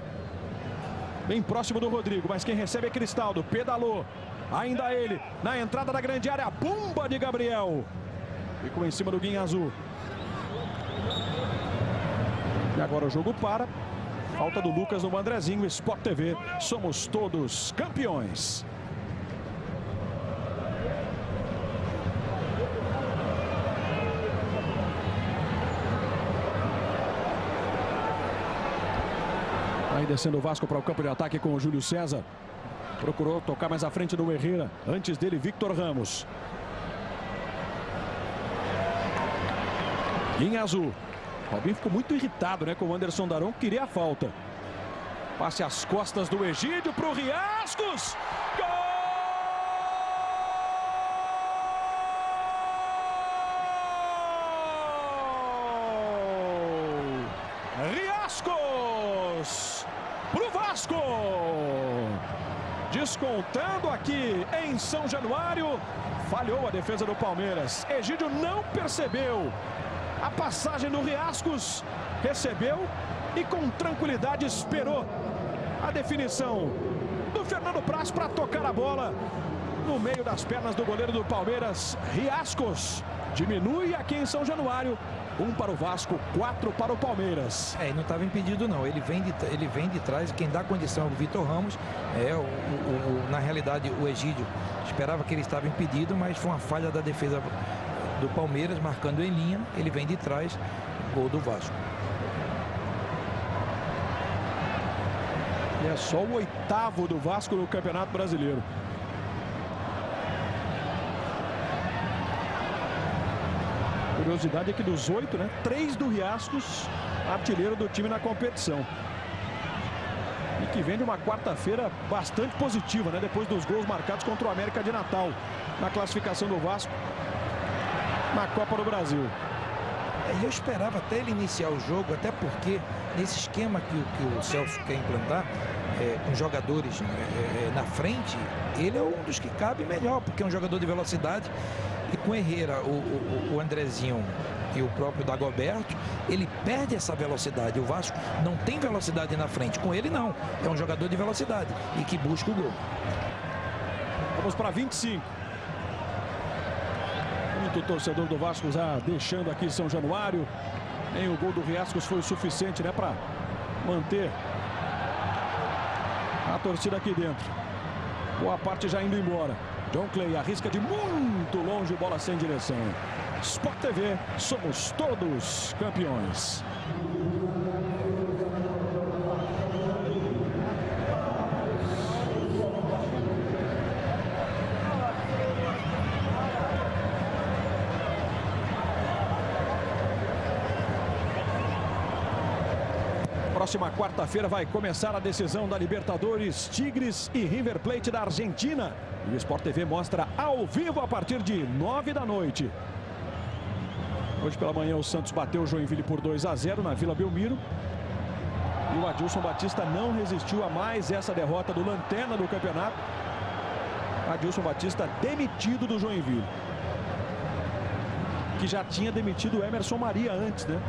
Bem próximo do Rodrigo, mas quem recebe é Cristaldo. Pedalou. Ainda ele, na entrada da grande área, a bomba de Gabriel. Ficou em cima do Guinha Azul. E agora o jogo para. Falta do Lucas no Andrezinho, Sport TV. Somos todos campeões. Aí descendo o Vasco para o campo de ataque com o Júlio César. Procurou tocar mais à frente do Herrera. Antes dele, Victor Ramos. Em azul. Robinho ficou muito irritado, né, com o Anderson Daron, que queria a falta. Passe às costas do Egídio para o Riascos. Gol! Riascos! Para o Vasco! Descontando aqui em São Januário. Falhou a defesa do Palmeiras. Egídio não percebeu a passagem do Riascos. Recebeu e com tranquilidade esperou a definição do Fernando Praz para tocar a bola no meio das pernas do goleiro do Palmeiras. Riascos diminui aqui em São Januário. 1 para o Vasco, 4 para o Palmeiras. E não estava impedido não, ele vem de trás, quem dá condição é o Vitor Ramos. Na realidade o Egídio esperava que ele estava impedido, mas foi uma falha da defesa do Palmeiras, marcando em linha. Ele vem de trás, gol do Vasco. E é só o 8º do Vasco no Campeonato Brasileiro. Curiosidade é que dos 8, né, 3 do Riascos, artilheiro do time na competição. E que vem de uma quarta-feira bastante positiva, né, depois dos gols marcados contra o América de Natal na classificação do Vasco na Copa do Brasil. Eu esperava até ele iniciar o jogo, até porque nesse esquema que o Celso quer implantar, com jogadores na frente, ele é um dos que cabe melhor, porque é um jogador de velocidade. E com Herrera, o Andrezinho e o próprio Dagoberto, ele perde essa velocidade. O Vasco não tem velocidade na frente. Com ele, não. É um jogador de velocidade e que busca o gol. Vamos para 25. Muito torcedor do Vasco já deixando aqui São Januário. Nem o gol do Riascos foi o suficiente, né, para manter a torcida aqui dentro. Boa parte já indo embora. John Clay arrisca de muito longe, bola sem direção. Sport TV, somos todos campeões. Próxima quarta-feira vai começar a decisão da Libertadores, Tigres e River Plate da Argentina. E o Sport TV mostra ao vivo a partir de 9 da noite. Hoje pela manhã o Santos bateu o Joinville por 2-0 na Vila Belmiro. E o Adilson Batista não resistiu a mais essa derrota do lanterna do campeonato. Adilson Batista demitido do Joinville. Que já tinha demitido o Emerson Maria antes, né?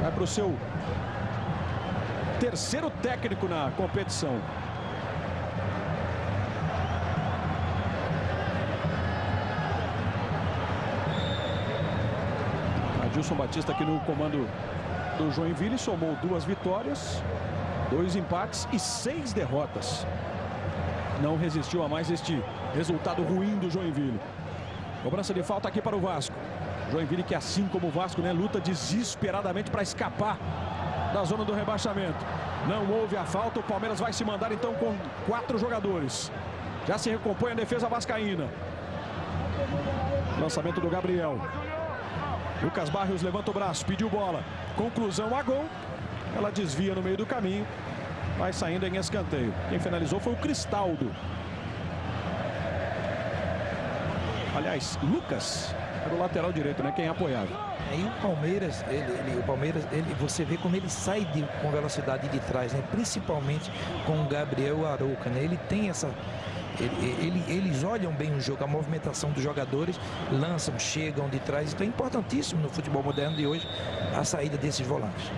Vai para o seu terceiro técnico na competição. Adilson Batista aqui no comando do Joinville somou 2 vitórias, 2 empates e 6 derrotas. Não resistiu a mais este resultado ruim do Joinville. Cobrança de falta aqui para o Vasco. Joinville que, assim como o Vasco, né, luta desesperadamente para escapar da zona do rebaixamento. Não houve a falta, o Palmeiras vai se mandar então com 4 jogadores. Já se recompõe a defesa vascaína. Lançamento do Gabriel. Lucas Barrios levanta o braço, pediu bola. Conclusão a gol. Ela desvia no meio do caminho. Vai saindo em escanteio. Quem finalizou foi o Cristaldo. Aliás, Lucas era o lateral direito, né? Quem apoiava. E o Palmeiras, você vê como ele sai com velocidade de trás, né? Principalmente com o Gabriel Arouca, né? Ele tem essa... Eles olham bem o jogo, a movimentação dos jogadores, lançam, chegam de trás. Então é importantíssimo no futebol moderno de hoje a saída desses volantes.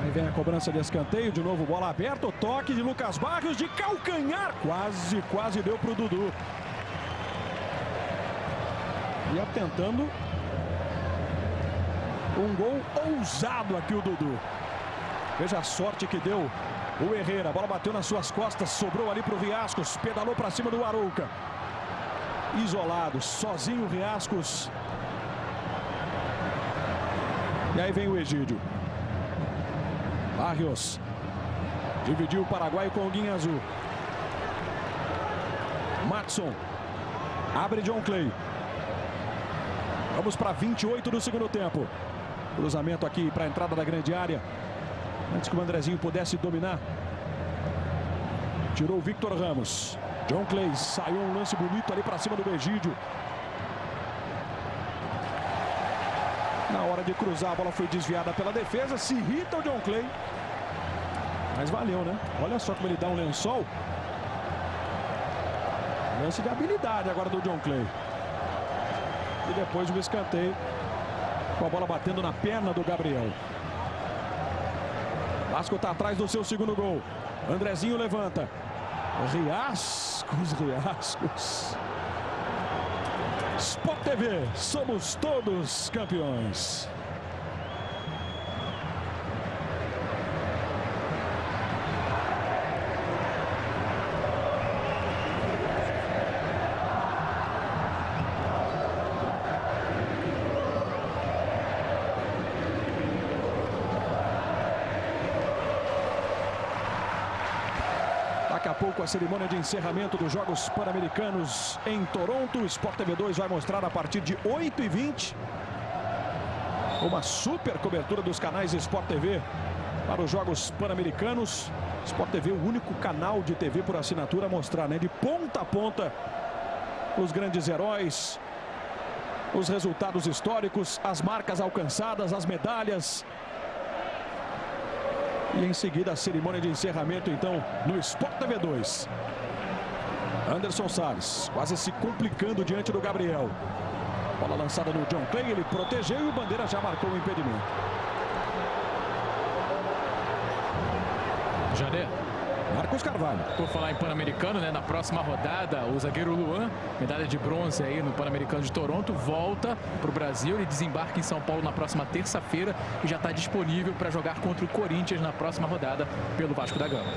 Aí vem a cobrança de escanteio, de novo bola aberta, o toque de Lucas Barrios de calcanhar. Quase deu para o Dudu. Ia tentando um gol ousado aqui o Dudu. Veja a sorte que deu o Herrera. A bola bateu nas suas costas, sobrou ali para o Riascos, pedalou para cima do Arouca. Isolado, sozinho o Riascos. E aí vem o Egídio. Barrios dividiu o Paraguai com o Guinha Azul. Matson abre John Clay. Vamos para 28 do segundo tempo. Cruzamento aqui para a entrada da grande área. Antes que o Andrezinho pudesse dominar. Tirou o Victor Ramos. John Clay saiu um lance bonito ali para cima do Egídio. Na hora de cruzar, a bola foi desviada pela defesa. Se irrita o John Clay. Mas valeu, né? Olha só como ele dá um lençol. Lance de habilidade agora do John Clay. E depois o escanteio. Com a bola batendo na perna do Gabriel. Vasco está atrás do seu segundo gol. Andrezinho levanta. Riascos. Sport TV, somos todos campeões. Daqui a pouco a cerimônia de encerramento dos Jogos Pan-Americanos em Toronto. O Sport TV 2 vai mostrar a partir de 8h20 uma super cobertura dos canais Sport TV para os Jogos Pan-Americanos. Sport TV, o único canal de TV por assinatura a mostrar, né, de ponta a ponta os grandes heróis, os resultados históricos, as marcas alcançadas, as medalhas. E em seguida a cerimônia de encerramento então no Sport TV 2. Anderson Salles quase se complicando diante do Gabriel. Bola lançada no John Clay, ele protegeu e o Bandeira já marcou o impedimento. Jader. Marcos Carvalho. Por falar em Pan-Americano, né, na próxima rodada, o zagueiro Luan, medalha de bronze aí no Pan-Americano de Toronto, volta para o Brasil. Ele desembarca em São Paulo na próxima terça-feira e já está disponível para jogar contra o Corinthians na próxima rodada pelo Vasco da Gama.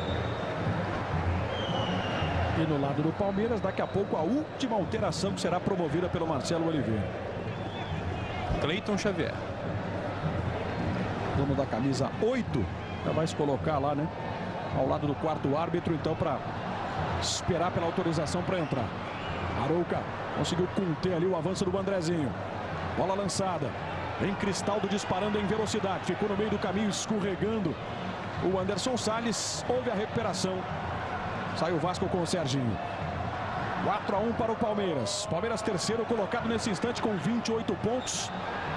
E no lado do Palmeiras, daqui a pouco a última alteração que será promovida pelo Marcelo Oliveira. Cleiton Xavier. Dono da camisa 8. Já vai se colocar lá, né? Ao lado do quarto árbitro, então, para esperar pela autorização para entrar. Arouca conseguiu conter ali o avanço do Andrezinho. Bola lançada. Em Cristaldo disparando em velocidade. Ficou no meio do caminho escorregando o Anderson Salles. Houve a recuperação. Saiu o Vasco com o Serginho. 4-1 para o Palmeiras. Palmeiras terceiro colocado nesse instante com 28 pontos.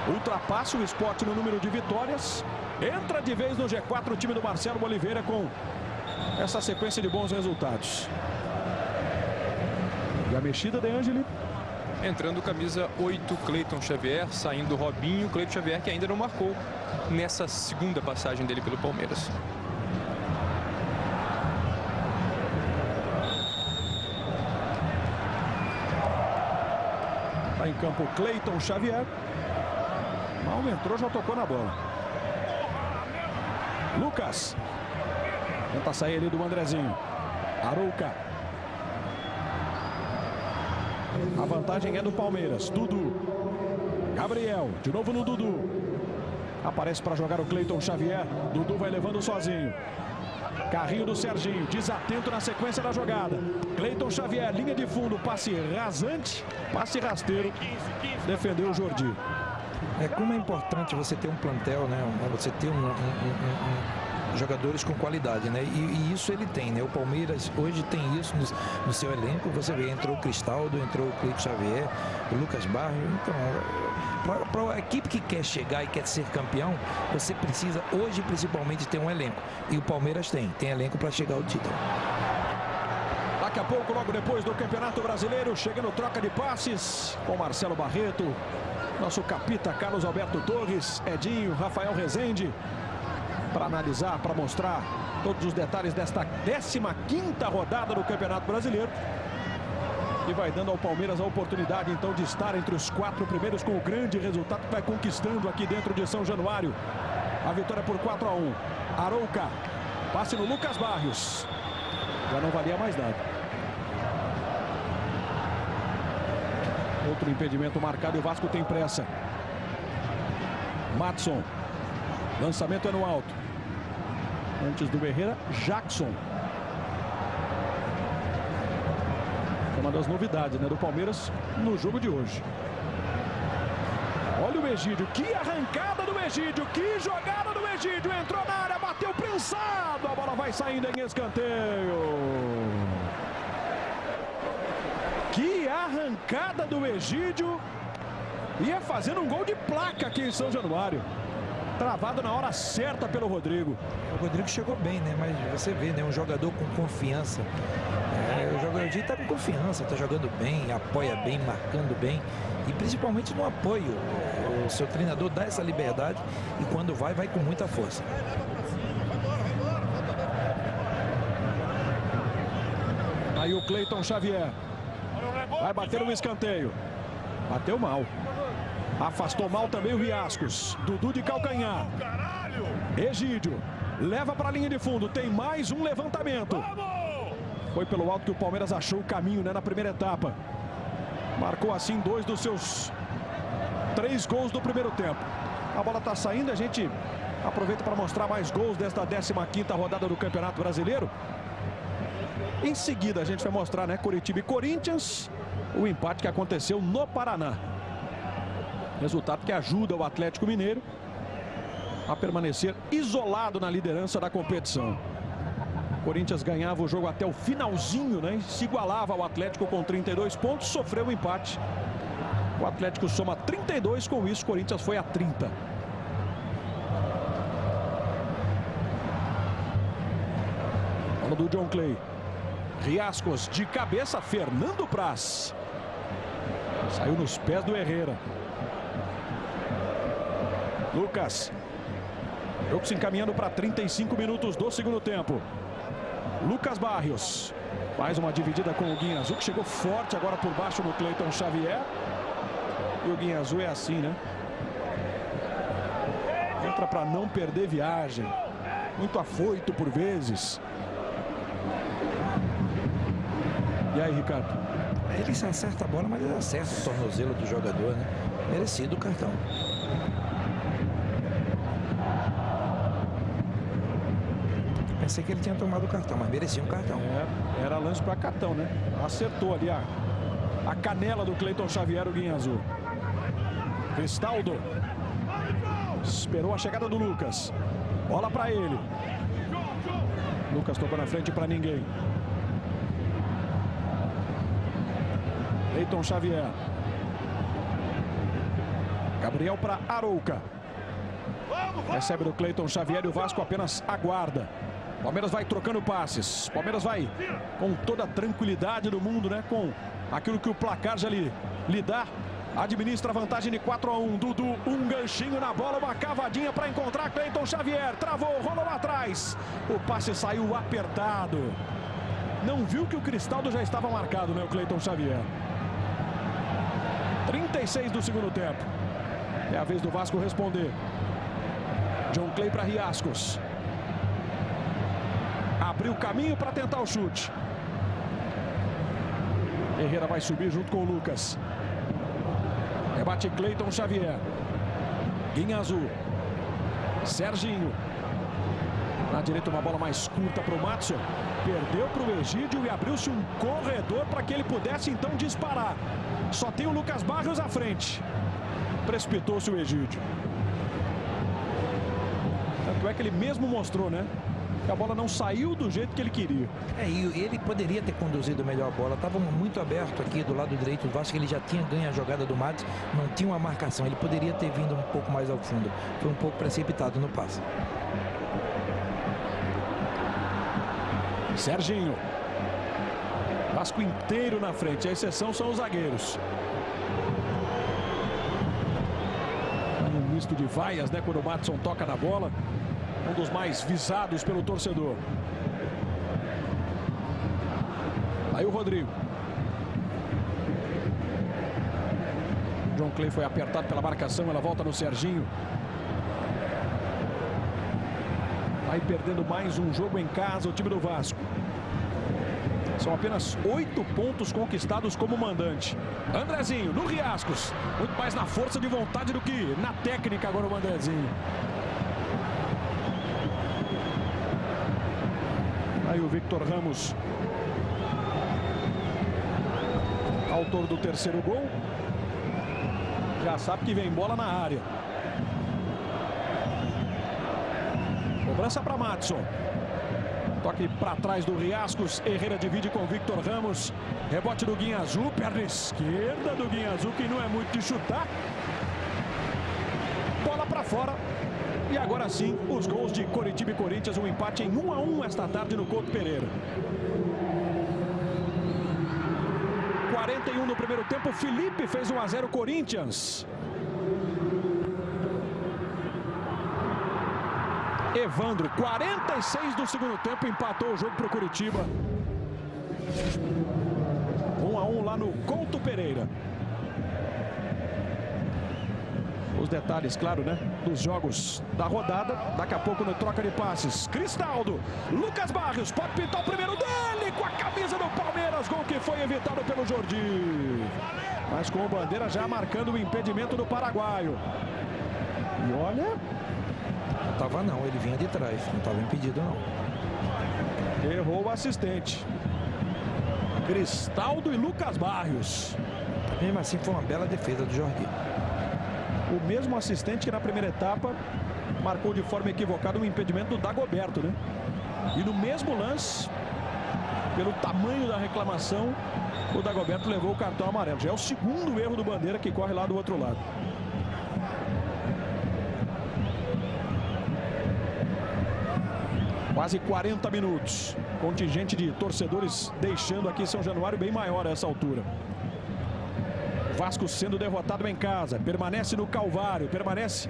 Ultrapassa o Sport no número de vitórias. Entra de vez no G4 o time do Marcelo Oliveira com essa sequência de bons resultados. E a mexida de Angeli. Entrando camisa 8, Cleiton Xavier. Saindo Robinho. Cleiton Xavier que ainda não marcou nessa segunda passagem dele pelo Palmeiras. Está em campo Cleiton Xavier. Mal entrou, já tocou na bola. Lucas. Tenta sair ali do Andrezinho. Arouca. A vantagem é do Palmeiras. Dudu. Gabriel. De novo no Dudu. Aparece para jogar o Cleiton Xavier. Dudu vai levando sozinho. Carrinho do Serginho. Desatento na sequência da jogada. Cleiton Xavier. Linha de fundo. Passe rasante. Passe rasteiro. Defendeu o Jordi. Como é importante você ter um plantel, né? Você ter jogadores com qualidade, né? E isso ele tem, né? O Palmeiras hoje tem isso no seu elenco. Você vê, entrou o Cristaldo, entrou o Cleiton Xavier, o Lucas Barros. Então, para a equipe que quer chegar e quer ser campeão, você precisa hoje principalmente ter um elenco. E o Palmeiras tem elenco para chegar ao título. Daqui a pouco, logo depois do Campeonato Brasileiro, chegando troca de passes com Marcelo Barreto, nosso capita Carlos Alberto Torres, Edinho, Rafael Rezende, para analisar, para mostrar todos os detalhes desta 15ª rodada do Campeonato Brasileiro. E vai dando ao Palmeiras a oportunidade, então, de estar entre os 4 primeiros com o grande resultado que vai conquistando aqui dentro de São Januário. A vitória por 4-1. Arouca. Passe no Lucas Barrios. Já não valia mais nada. Outro impedimento marcado e o Vasco tem pressa. Matson. Lançamento é no alto. Antes do Herrera, Jackson. É uma das novidades, né, do Palmeiras no jogo de hoje. Olha o Egídio. Que arrancada do Egídio. Que jogada do Egídio. Entrou na área, bateu prensado. A bola vai saindo em escanteio. Que arrancada do Egídio. Ia fazendo um gol de placa aqui em São Januário. Travado na hora certa pelo Rodrigo. O Rodrigo chegou bem, né? Mas você vê, né? Um jogador com confiança. O jogador está com confiança, está jogando bem, apoia bem, marcando bem. E principalmente no apoio. O seu treinador dá essa liberdade e quando vai com muita força. Aí o Cleiton Xavier. Vai bater um escanteio. Bateu mal. Afastou mal também o Riascos. Dudu de calcanhar. Egídio. Leva para a linha de fundo. Tem mais um levantamento. Foi pelo alto que o Palmeiras achou o caminho, né, na primeira etapa. Marcou assim 2 dos seus 3 gols do primeiro tempo. A bola está saindo. A gente aproveita para mostrar mais gols desta 15ª rodada do Campeonato Brasileiro. Em seguida a gente vai mostrar, né, Coritiba e Corinthians. O empate que aconteceu no Paraná. Resultado que ajuda o Atlético Mineiro a permanecer isolado na liderança da competição. O Corinthians ganhava o jogo até o finalzinho, né? Se igualava ao Atlético com 32 pontos, sofreu o empate. O Atlético soma 32, com isso o Corinthians foi a 30. Bola do John Clay. Riascos de cabeça, Fernando Praz. Saiu nos pés do Herrera. Lucas. Jogo se encaminhando para 35 minutos do segundo tempo. Lucas Barrios. Faz uma dividida com o Guinhazu, que chegou forte agora por baixo no Cleiton Xavier. E o Guinhazu é assim, né? Entra para não perder viagem. Muito afoito por vezes. E aí, Ricardo? Ele se acerta a bola, mas ele acerta o tornozelo do jogador, né? Merecido o cartão. Pensei que ele tinha tomado o cartão, mas merecia um cartão. Era lance para cartão, né? Acertou ali a canela do Cleiton Xavier, o Guinhazu. Cristaldo. Esperou a chegada do Lucas. Bola para ele. Lucas tocou na frente para ninguém. Cleiton Xavier. Gabriel para Arouca. Recebe do Cleiton Xavier e o Vasco apenas aguarda. Palmeiras vai trocando passes. Palmeiras vai com toda a tranquilidade do mundo, né? Com aquilo que o placar já lhe dá. Administra a vantagem de 4-1. Dudu, um ganchinho na bola, uma cavadinha para encontrar Cleiton Xavier. Travou, rolou atrás. O passe saiu apertado. Não viu que o Cristaldo já estava marcado, né? O Cleiton Xavier. 36 do segundo tempo. É a vez do Vasco responder. John Clay para Riascos. Abriu o caminho para tentar o chute. Herrera vai subir junto com o Lucas. Rebate Cleiton Xavier. Guinha Azul. Serginho. Na direita uma bola mais curta para o Matson. Perdeu para o Egídio e abriu-se um corredor para que ele pudesse então disparar. Só tem o Lucas Barrios à frente. Precipitou-se o Egídio. Tanto é que ele mesmo mostrou, né? Que a bola não saiu do jeito que ele queria. E ele poderia ter conduzido melhor a bola. Estava muito aberto aqui do lado direito do Vasco. Ele já tinha ganho a jogada do Matos. Não tinha uma marcação. Ele poderia ter vindo um pouco mais ao fundo. Foi um pouco precipitado no passe. Serginho. Vasco inteiro na frente. A exceção são os zagueiros. Um misto de vaias, né? Quando o Matson toca na bola. Um dos mais visados pelo torcedor. Aí o Rodrigo. John Clay foi apertado pela marcação. Ela volta no Serginho. Vai perdendo mais um jogo em casa o time do Vasco. São apenas 8 pontos conquistados como mandante. Andrezinho no Riascos. Muito mais na força de vontade do que na técnica agora o Andrezinho. Aí o Victor Ramos, autor do terceiro gol, já sabe que vem bola na área. Cobrança para Matson. Toque para trás do Riascos. Herrera divide com o Victor Ramos. Rebote do Guinha Azul. Perna esquerda do Guinha Azul, que não é muito de chutar. Bola para fora. E agora sim, os gols de Coritiba e Corinthians, um empate em 1-1 esta tarde no Couto Pereira. 41 no primeiro tempo, Felipe fez 1-0 Corinthians. Evandro, 46 do segundo tempo, empatou o jogo para o Coritiba. 1-1 lá no Couto Pereira. Os detalhes, claro, né, dos jogos da rodada. Daqui a pouco no troca de passes. Cristaldo, Lucas Barrios, pode pintar o primeiro dele com a camisa do Palmeiras. Gol que foi evitado pelo Jordi. Mas com o Bandeira já marcando o impedimento do paraguaio. E olha... Não estava não, ele vinha de trás. Não estava impedido não. Errou o assistente. Cristaldo e Lucas Barrios. Mesmo assim foi uma bela defesa do Jordi. O mesmo assistente que na primeira etapa marcou de forma equivocada um impedimento do Dagoberto, né? E no mesmo lance, pelo tamanho da reclamação, o Dagoberto levou o cartão amarelo. Já é o segundo erro do Bandeira que corre lá do outro lado. Quase 40 minutos. Contingente de torcedores deixando aqui São Januário bem maior a essa altura. Vasco sendo derrotado em casa, permanece no Calvário, permanece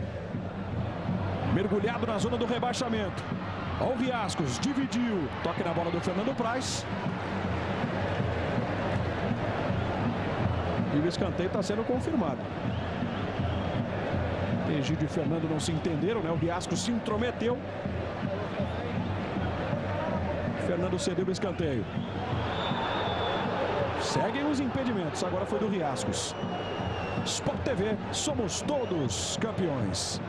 mergulhado na zona do rebaixamento. Olha o Riascos, dividiu, toque na bola do Fernando Praz. E o escanteio está sendo confirmado. Egídio e Fernando não se entenderam, né? O Riascos se intrometeu. Fernando cedeu o escanteio. Seguem os impedimentos, agora foi do Riascos. Sport TV, somos todos campeões.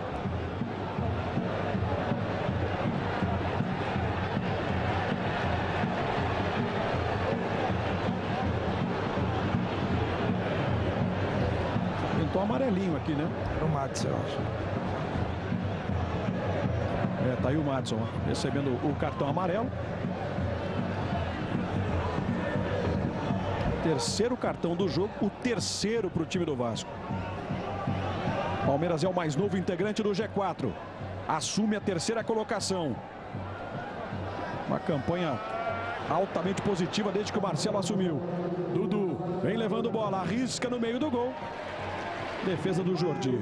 Pintou amarelinho aqui, né? Era o Matos, eu acho. Tá aí o Madison recebendo o cartão amarelo. Terceiro cartão do jogo, o terceiro para o time do Vasco. Palmeiras é o mais novo integrante do G4. Assume a terceira colocação. Uma campanha altamente positiva desde que o Marcelo assumiu. Dudu vem levando bola, arrisca no meio do gol. Defesa do Jordi.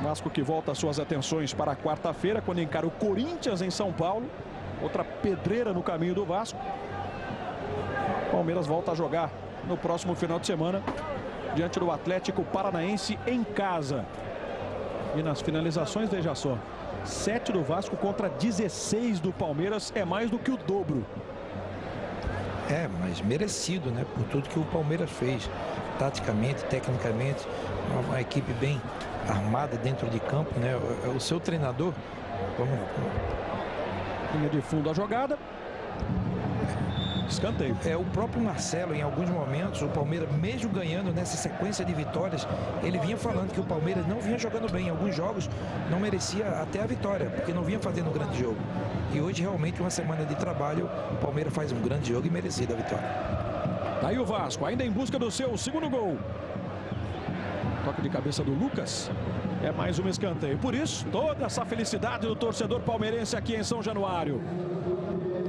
Vasco que volta suas atenções para a quarta-feira, quando encara o Corinthians em São Paulo. Outra pedreira no caminho do Vasco. Palmeiras volta a jogar no próximo final de semana diante do Atlético Paranaense em casa. E nas finalizações, veja só, 7 do Vasco contra 16 do Palmeiras, é mais do que o dobro. Mas merecido, né? Por tudo que o Palmeiras fez, taticamente, tecnicamente, uma equipe bem armada dentro de campo, né? O seu treinador, linha de fundo a jogada. Escanteio. O próprio Marcelo, em alguns momentos, o Palmeiras, mesmo ganhando nessa sequência de vitórias, ele vinha falando que o Palmeiras não vinha jogando bem. Em alguns jogos não merecia até a vitória, porque não vinha fazendo um grande jogo. E hoje, realmente, uma semana de trabalho, o Palmeiras faz um grande jogo e merecida a vitória. Daí o Vasco, ainda em busca do seu segundo gol. Toque de cabeça do Lucas. É mais um escanteio. Por isso, toda essa felicidade do torcedor palmeirense aqui em São Januário.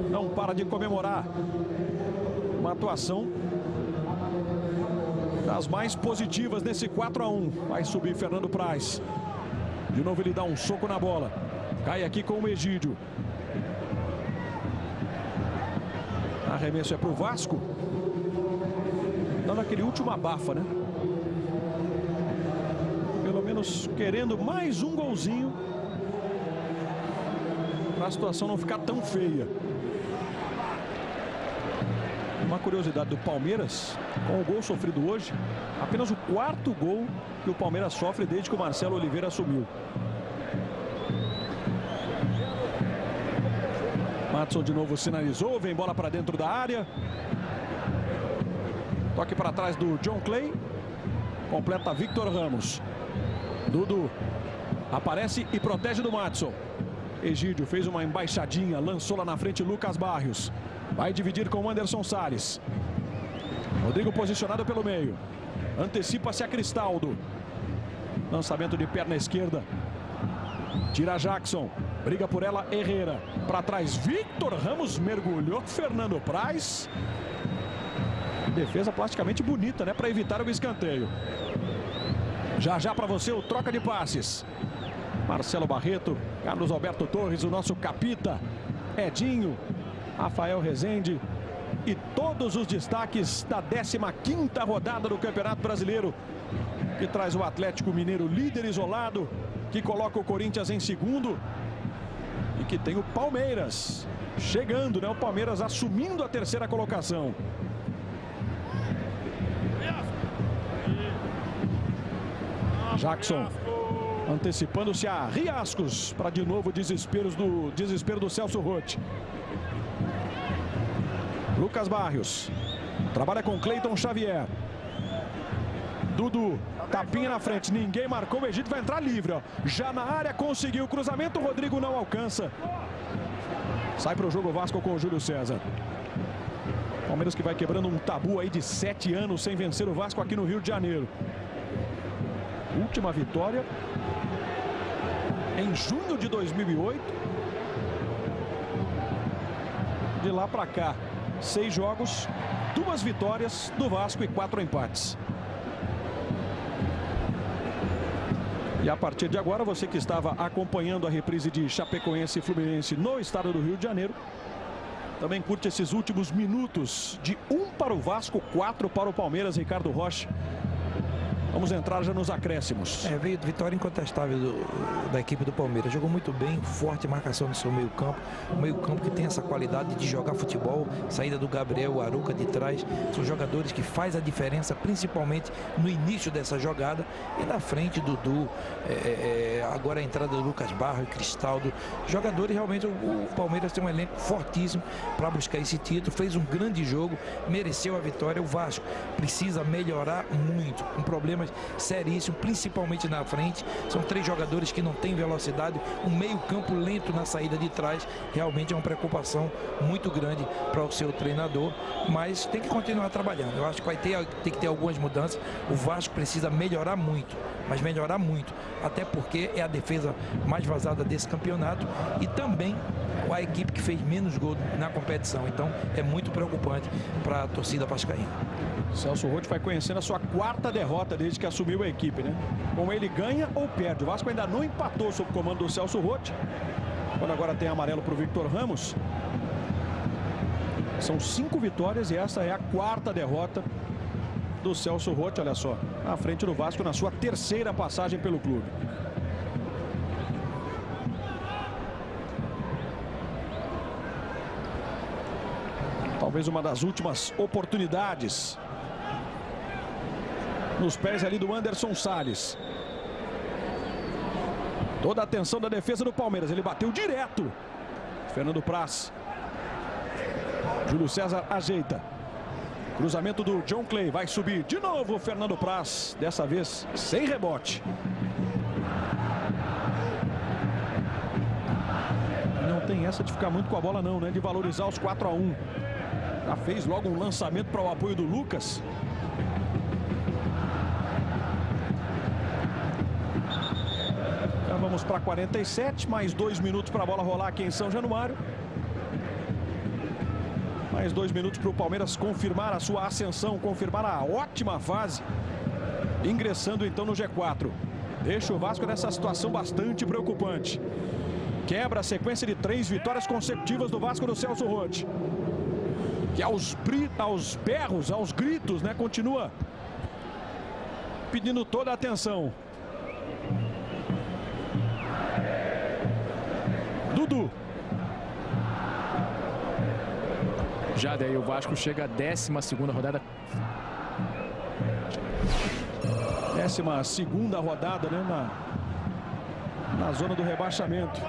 Não para de comemorar. Uma atuação das mais positivas nesse 4-1. Vai subir Fernando Praz. De novo ele dá um soco na bola. Cai aqui com o Egídio. Arremesso é para o Vasco. Dando aquele último abafa, né? Pelo menos querendo mais um golzinho. Para a situação não ficar tão feia. Uma curiosidade do Palmeiras, com o gol sofrido hoje, apenas o 4º gol que o Palmeiras sofre desde que o Marcelo Oliveira assumiu. Madison de novo sinalizou, vem bola para dentro da área. Toque para trás do John Clay. Completa Victor Ramos. Dudu aparece e protege do Madison. Egídio fez uma embaixadinha, lançou lá na frente Lucas Barrios. Vai dividir com o Anderson Salles. Rodrigo posicionado pelo meio. Antecipa-se a Cristaldo. Lançamento de perna esquerda. Tira Jackson. Briga por ela Herrera. Para trás Victor Ramos. Mergulhou Fernando Praz. Defesa plasticamente bonita, né? Para evitar o escanteio. Já para você o troca de passes. Marcelo Barreto. Carlos Alberto Torres, o nosso capita. Edinho. Rafael Rezende e todos os destaques da 15ª rodada do Campeonato Brasileiro, que traz o Atlético Mineiro líder isolado, que coloca o Corinthians em segundo e que tem o Palmeiras chegando, né? O Palmeiras assumindo a terceira colocação. Jackson antecipando-se a Riascos para de novo desespero do Celso Roth. Lucas Barrios trabalha com Cleiton Xavier. Dudu, tapinha na frente, ninguém marcou, o Egídio vai entrar livre, ó. Já na área conseguiu o cruzamento, o Rodrigo não alcança. Sai para o jogo o Vasco com o Júlio César. Palmeiras que vai quebrando um tabu aí de 7 anos sem vencer o Vasco aqui no Rio de Janeiro. Última vitória em junho de 2008. De lá para cá, 6 jogos, 2 vitórias do Vasco e 4 empates. E a partir de agora, você que estava acompanhando a reprise de Chapecoense e Fluminense no estado do Rio de Janeiro, também curte esses últimos minutos de 1 para o Vasco, 4 para o Palmeiras. Ricardo Rocha. Vamos entrar já nos acréscimos. Veio vitória incontestável da equipe do Palmeiras. Jogou muito bem, forte marcação no seu meio campo. O meio campo que tem essa qualidade de jogar futebol. Saída do Gabriel, Aruca de trás. São jogadores que fazem a diferença, principalmente no início dessa jogada. E na frente, Dudu. Agora a entrada do Lucas Barros e Cristaldo. Jogadores, realmente, o Palmeiras tem um elenco fortíssimo para buscar esse título. Fez um grande jogo, mereceu a vitória. O Vasco precisa melhorar muito. Um problema problemas seríssimos, principalmente na frente. São 3 jogadores que não têm velocidade, um meio campo lento na saída de trás. Realmente é uma preocupação muito grande para o seu treinador, mas tem que continuar trabalhando. Eu acho que tem que ter algumas mudanças. O Vasco precisa melhorar muito, mas melhorar muito, até porque é a defesa mais vazada desse campeonato e também a equipe que fez menos gol na competição. Então é muito preocupante para a torcida vascaína. Celso Roth vai conhecendo a sua 4ª derrota desde que assumiu a equipe, né? Com ele ganha ou perde. O Vasco ainda não empatou sob o comando do Celso Roth. Quando agora tem amarelo para o Victor Ramos. São 5 vitórias e essa é a 4ª derrota do Celso Roth, olha só, à frente do Vasco na sua 3ª passagem pelo clube. Talvez uma das últimas oportunidades nos pés ali do Anderson Salles. Toda a atenção da defesa do Palmeiras, ele bateu direto. Fernando Praz. Júlio César ajeita. Cruzamento do John Clay, vai subir de novo o Fernando Praz, dessa vez sem rebote. Não tem essa de ficar muito com a bola não, né? De valorizar os 4-1. Já fez logo um lançamento para o apoio do Lucas. Já vamos para 47, mais 2 minutos para a bola rolar aqui em São Januário. Mais 2 minutos para o Palmeiras confirmar a sua ascensão, confirmar a ótima fase, ingressando então no G4. Deixa o Vasco nessa situação bastante preocupante. Quebra a sequência de 3 vitórias consecutivas do Vasco do Celso Roth. Que aos berros, aos gritos, né, continua pedindo toda a atenção. Dudu. Já daí o Vasco chega à 12ª rodada. 12ª rodada, né, na zona do rebaixamento.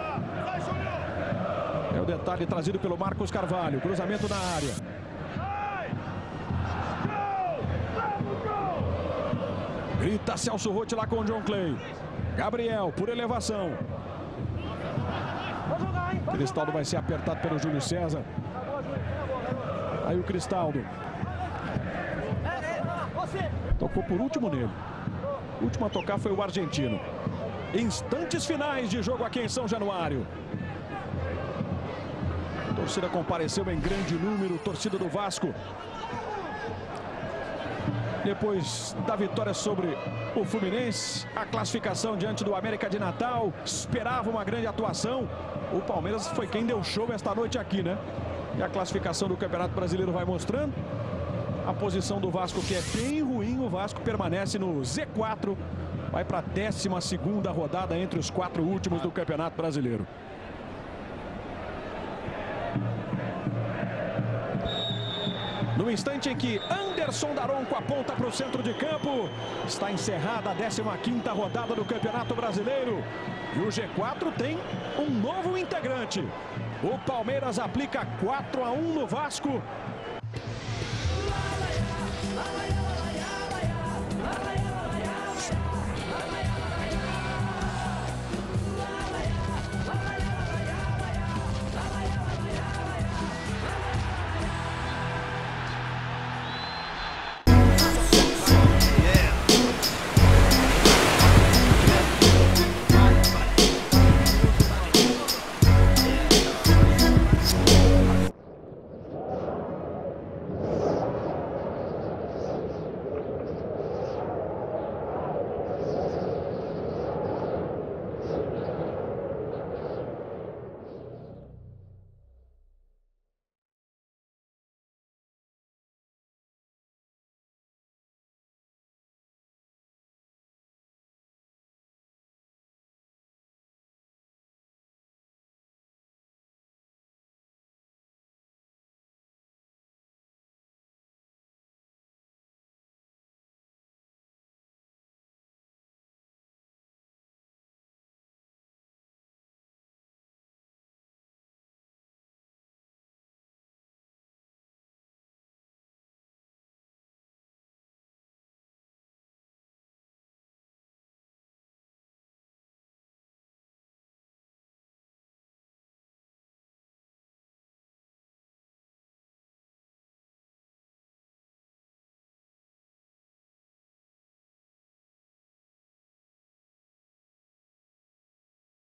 É o detalhe trazido pelo Marcos Carvalho. Cruzamento na área. Grita Celso Roth lá com o John Clay. Gabriel, por elevação. Cristaldo vai ser apertado pelo Júlio César. Aí o Cristaldo. Tocou por último nele. O último a tocar foi o argentino. Instantes finais de jogo aqui em São Januário. A torcida compareceu em grande número, torcida do Vasco. Depois da vitória sobre o Fluminense, a classificação diante do América de Natal, esperava uma grande atuação. O Palmeiras foi quem deu show esta noite aqui, né? E a classificação do Campeonato Brasileiro vai mostrando. A posição do Vasco, que é bem ruim, o Vasco permanece no Z4. Vai para a 12ª rodada entre os 4 últimos do Campeonato Brasileiro. No instante em que Anderson Daronco aponta para o centro de campo, está encerrada a 15ª rodada do Campeonato Brasileiro. E o G4 tem um novo integrante. O Palmeiras aplica 4-1 no Vasco